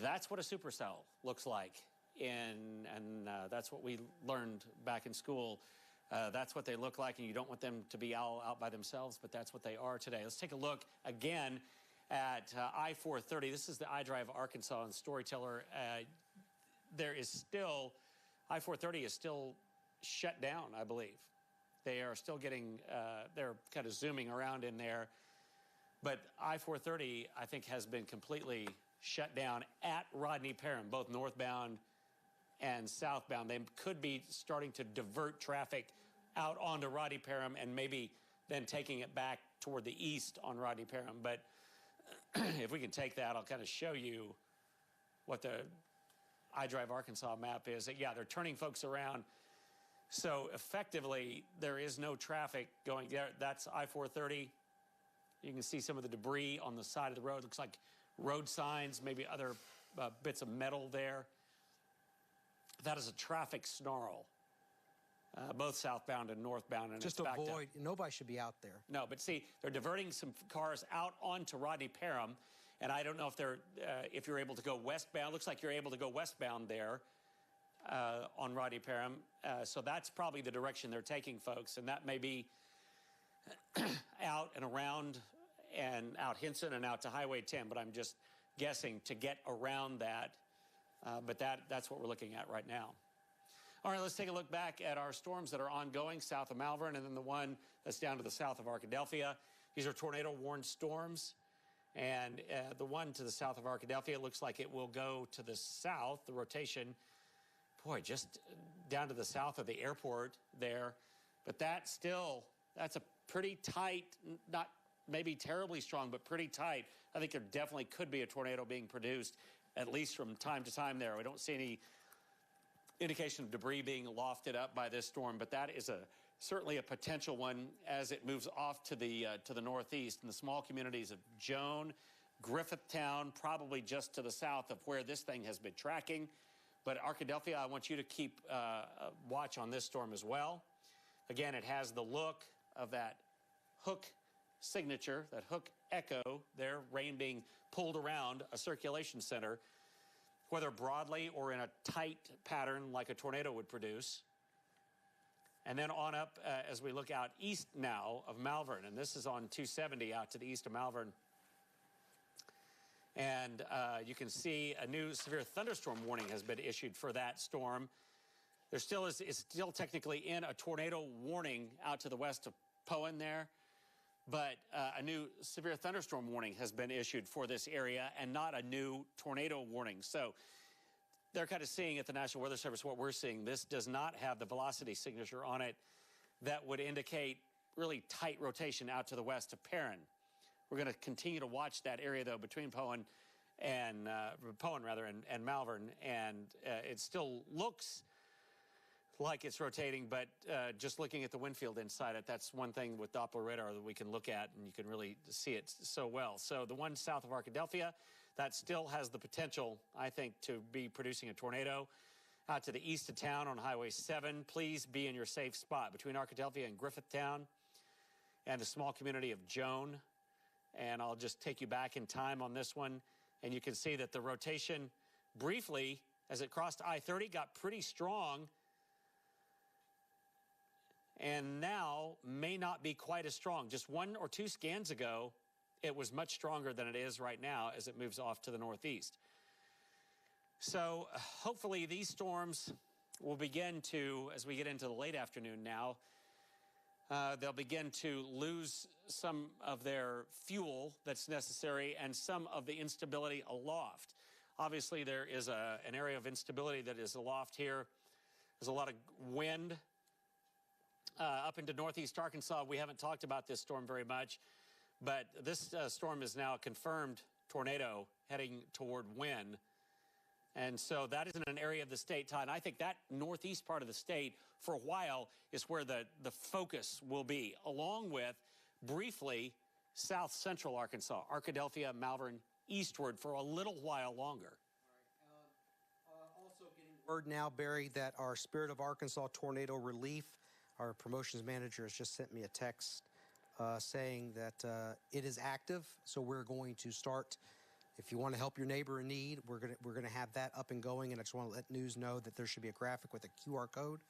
that's what a supercell looks like. And that's what we learned back in school. That's what they look like, and you don't want them to be all out by themselves, but that's what they are today. Let's take a look again at I-430. This is the iDrive Arkansas and Storyteller. There is still, I-430 is still shut down, I believe. They are still getting, they're kind of zooming around in there. But I-430, I think, has been completely shut down at Rodney Parham, both northbound and southbound. They could be starting to divert traffic out onto Rodney Parham and maybe then taking it back toward the east on Rodney Parham. But if we can take that, I'll kind of show you what the iDrive Arkansas map is. Yeah, they're turning folks around. So effectively, there is no traffic going there. That's I-430. You can see some of the debris on the side of the road. Looks like road signs, maybe other bits of metal there. That is a traffic snarl, both southbound and northbound. And Just avoid, nobody should be out there. No, but see, they're diverting some cars out onto Rodney Parham, and I don't know if they're, if you're able to go westbound. Looks like you're able to go westbound there on Rodney Parham. So that's probably the direction they're taking, folks, and that may be out and around and out Hinson and out to Highway 10, but I'm just guessing to get around that. But that's what we're looking at right now. All right, let's take a look back at our storms that are ongoing south of Malvern and then the one that's down to the south of Arkadelphia. These are tornado-warned storms. And the one to the south of Arkadelphia looks like it will go to the south, the rotation, boy, just down to the south of the airport there. But that's still, that's a pretty tight, not maybe terribly strong, but pretty tight. I think there definitely could be a tornado being produced, at least from time to time there. We don't see any indication of debris being lofted up by this storm, but that is certainly a potential one as it moves off to the northeast in the small communities of Joan, Griffithtown, probably just to the south of where this thing has been tracking. But Arkadelphia, I want you to keep watch on this storm as well. Again, it has the look of that hook signature, that hook echo there, rain being pulled around a circulation center, whether broadly or in a tight pattern like a tornado would produce. And then on up as we look out east now of Malvern, and this is on 270 out to the east of Malvern. And you can see a new severe thunderstorm warning has been issued for that storm. There still is, it's still technically in a tornado warning out to the west of Poen there, but a new severe thunderstorm warning has been issued for this area and not a new tornado warning. So they're kind of seeing at the National Weather Service what we're seeing. This does not have the velocity signature on it that would indicate really tight rotation out to the west of Perrin. We're going to continue to watch that area, though, between Poen and Malvern, and it still looks like it's rotating, but just looking at the wind field inside it, that's one thing with Doppler radar that we can look at, and you can really see it so well. So the one south of Arkadelphia, that still has the potential, I think, to be producing a tornado. Out to the east of town on Highway 7, please be in your safe spot between Arkadelphia and Griffithtown and the small community of Joan. And I'll just take you back in time on this one, and you can see that the rotation briefly, as it crossed I-30, got pretty strong, and now may not be quite as strong. Just 1 or 2 scans ago, it was much stronger than it is right now as it moves off to the northeast. So hopefully these storms will begin to, as we get into the late afternoon now, they'll begin to lose some of their fuel that's necessary and some of the instability aloft. Obviously, there is an area of instability that is aloft here. There's a lot of wind up into northeast Arkansas. We haven't talked about this storm very much, but this storm is now a confirmed tornado heading toward Wynn. And so that is in an area of the state, Todd. And I think that northeast part of the state for a while is where the focus will be, along with, briefly, south central Arkansas, Arkadelphia, Malvern, eastward for a little while longer. Also getting word now, Barry, that our Spirit of Arkansas Tornado Relief, our promotions manager has just sent me a text saying that it is active. So we're going to start. If you want to help your neighbor in need, we're gonna have that up and going. And I just want to let news know that there should be a graphic with a QR code.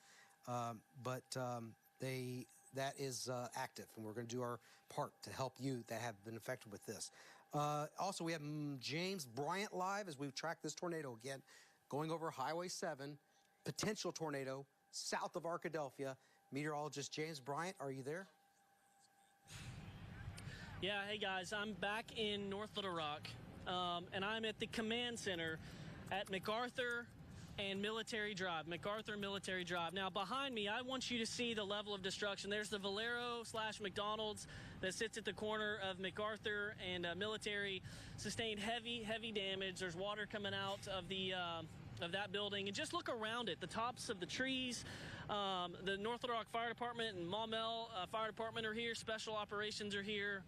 That is active, and we're going to do our part to help you that have been affected with this. Also, we have James Bryant live as we track this tornado again, going over Highway 7, potential tornado south of Arkadelphia. Meteorologist James Bryant, are you there? Yeah, hey guys, I'm back in North Little Rock, and I'm at the command center at MacArthur and Military Drive. MacArthur Military Drive. Now, behind me, I want you to see the level of destruction. There's the Valero/McDonald's that sits at the corner of MacArthur and Military. Sustained heavy damage. There's water coming out of the of that building. And just look around it. The tops of the trees. The North Little Rock Fire Department and Maumelle Fire Department are here. Special operations are here.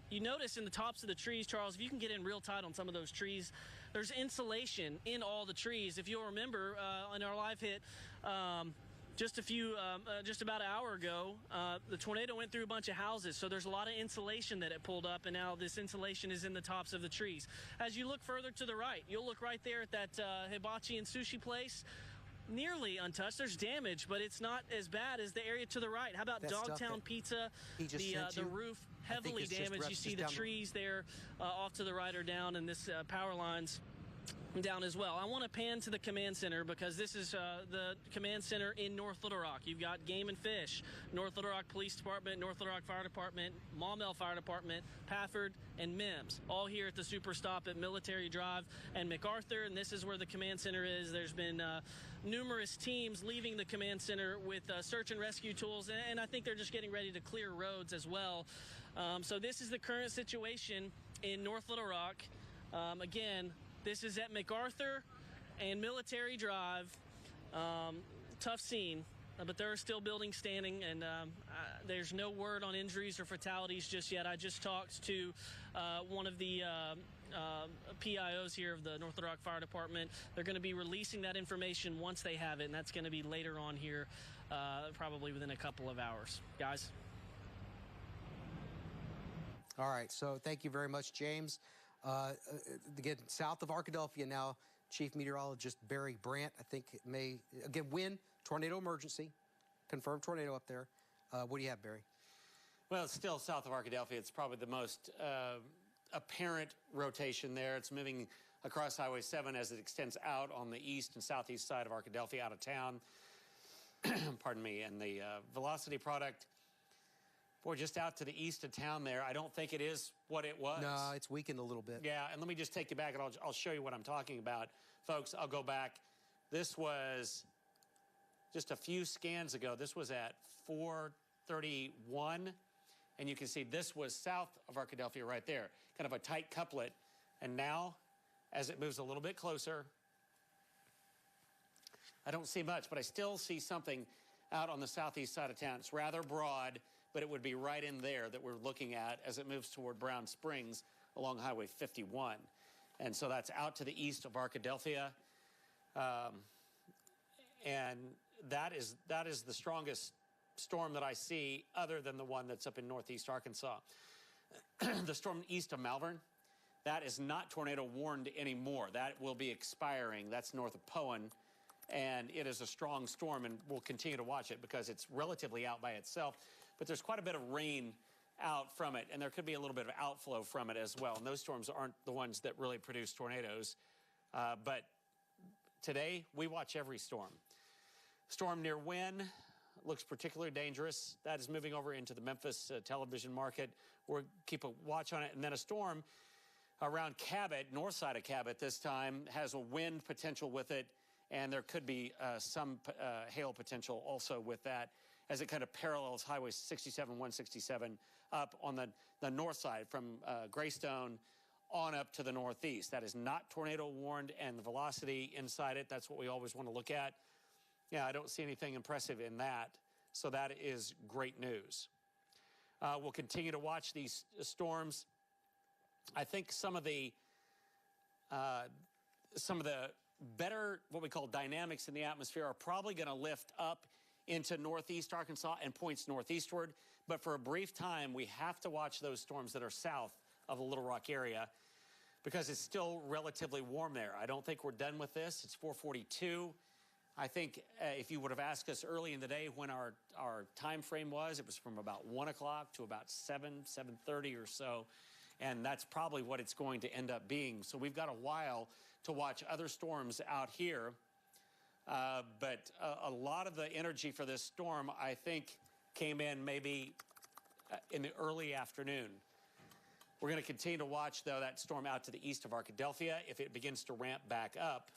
You notice in the tops of the trees, Charles, if you can get in real tight on some of those trees, there's insulation in all the trees. If you'll remember, in our live hit just about an hour ago, the tornado went through a bunch of houses, so there's a lot of insulation that it pulled up, and now this insulation is in the tops of the trees. As you look further to the right, you'll look right there at that hibachi and sushi place. Nearly untouched. There's damage, but it's not as bad as the area to the right. How about Dogtown Pizza? The roof heavily damaged. You see the trees there off to the right are down, and this power lines down as well. I want to pan to the command center because this is the command center in North Little Rock. You've got Game and Fish, North Little Rock Police Department, North Little Rock Fire Department, Maumelle Fire Department, Pafford, and Mims, all here at the Super Stop at Military Drive and MacArthur, and this is where the command center is. There's been numerous teams leaving the command center with search and rescue tools, and I think they're just getting ready to clear roads as well. So this is the current situation in North Little Rock. Again, this is at MacArthur and Military Drive. Tough scene, but there are still buildings standing, and there's no word on injuries or fatalities just yet. I just talked to one of the PIOs here of the North Little Rock Fire Department. They're going to be releasing that information once they have it, and that's going to be later on here, probably within a couple of hours. Guys? All right, so thank you very much, James. Again, south of Arkadelphia now, Chief Meteorologist Barry Brandt, I think it may, again, wind, tornado emergency, confirmed tornado up there. What do you have, Barry? Well, it's still south of Arkadelphia. It's probably the most apparent rotation there. It's moving across Highway 7 as it extends out on the east and southeast side of Arkadelphia, out of town. Pardon me. And the velocity product, boy, just out to the east of town there, I don't think it is what it was. No, it's weakened a little bit. Yeah, and let me just take you back, and I'll show you what I'm talking about. Folks, I'll go back. This was just a few scans ago. This was at 4:31, and you can see this was south of Arkadelphia right there, kind of a tight couplet. And now, as it moves a little bit closer, I don't see much, but I still see something out on the southeast side of town. It's rather broad, but it would be right in there that we're looking at as it moves toward Brown Springs along Highway 51. And so that's out to the east of Arkadelphia. And that is the strongest storm that I see, other than the one that's up in northeast Arkansas. The storm east of Malvern, that is not tornado warned anymore. That will be expiring. That's north of Poen. And it is a strong storm, and we'll continue to watch it because it's relatively out by itself. But there's quite a bit of rain out from it, and there could be a little bit of outflow from it as well. And those storms aren't the ones that really produce tornadoes. But today, we watch every storm. Storm near Wynn looks particularly dangerous. That is moving over into the Memphis television market. We'll keep a watch on it. And then a storm around Cabot, north side of Cabot this time, has a wind potential with it. And there could be some hail potential also with that, as it kind of parallels Highway 67, 167 up on the north side from Greystone on up to the northeast. That is not tornado warned, and the velocity inside it, that's what we always want to look at. Yeah, I don't see anything impressive in that, so that is great news. We'll continue to watch these storms. I think some of the better, what we call dynamics in the atmosphere, are probably going to lift up into northeast Arkansas and points northeastward. But for a brief time, we have to watch those storms that are south of the Little Rock area because it's still relatively warm there. I don't think we're done with this. It's 4:42. I think if you would have asked us early in the day when our time frame was, it was from about 1 o'clock to about 7:30 or so. And that's probably what it's going to end up being. So we've got a while to watch other storms out here. But a lot of the energy for this storm, I think, came in maybe in the early afternoon. We're going to continue to watch, though, that storm out to the east of Arkadelphia. If it begins to ramp back up,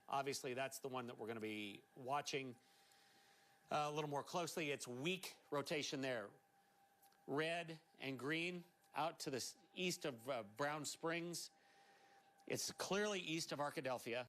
obviously that's the one that we're going to be watching a little more closely. It's weak rotation there. Red and green out to the east of Brown Springs. It's clearly east of Arkadelphia.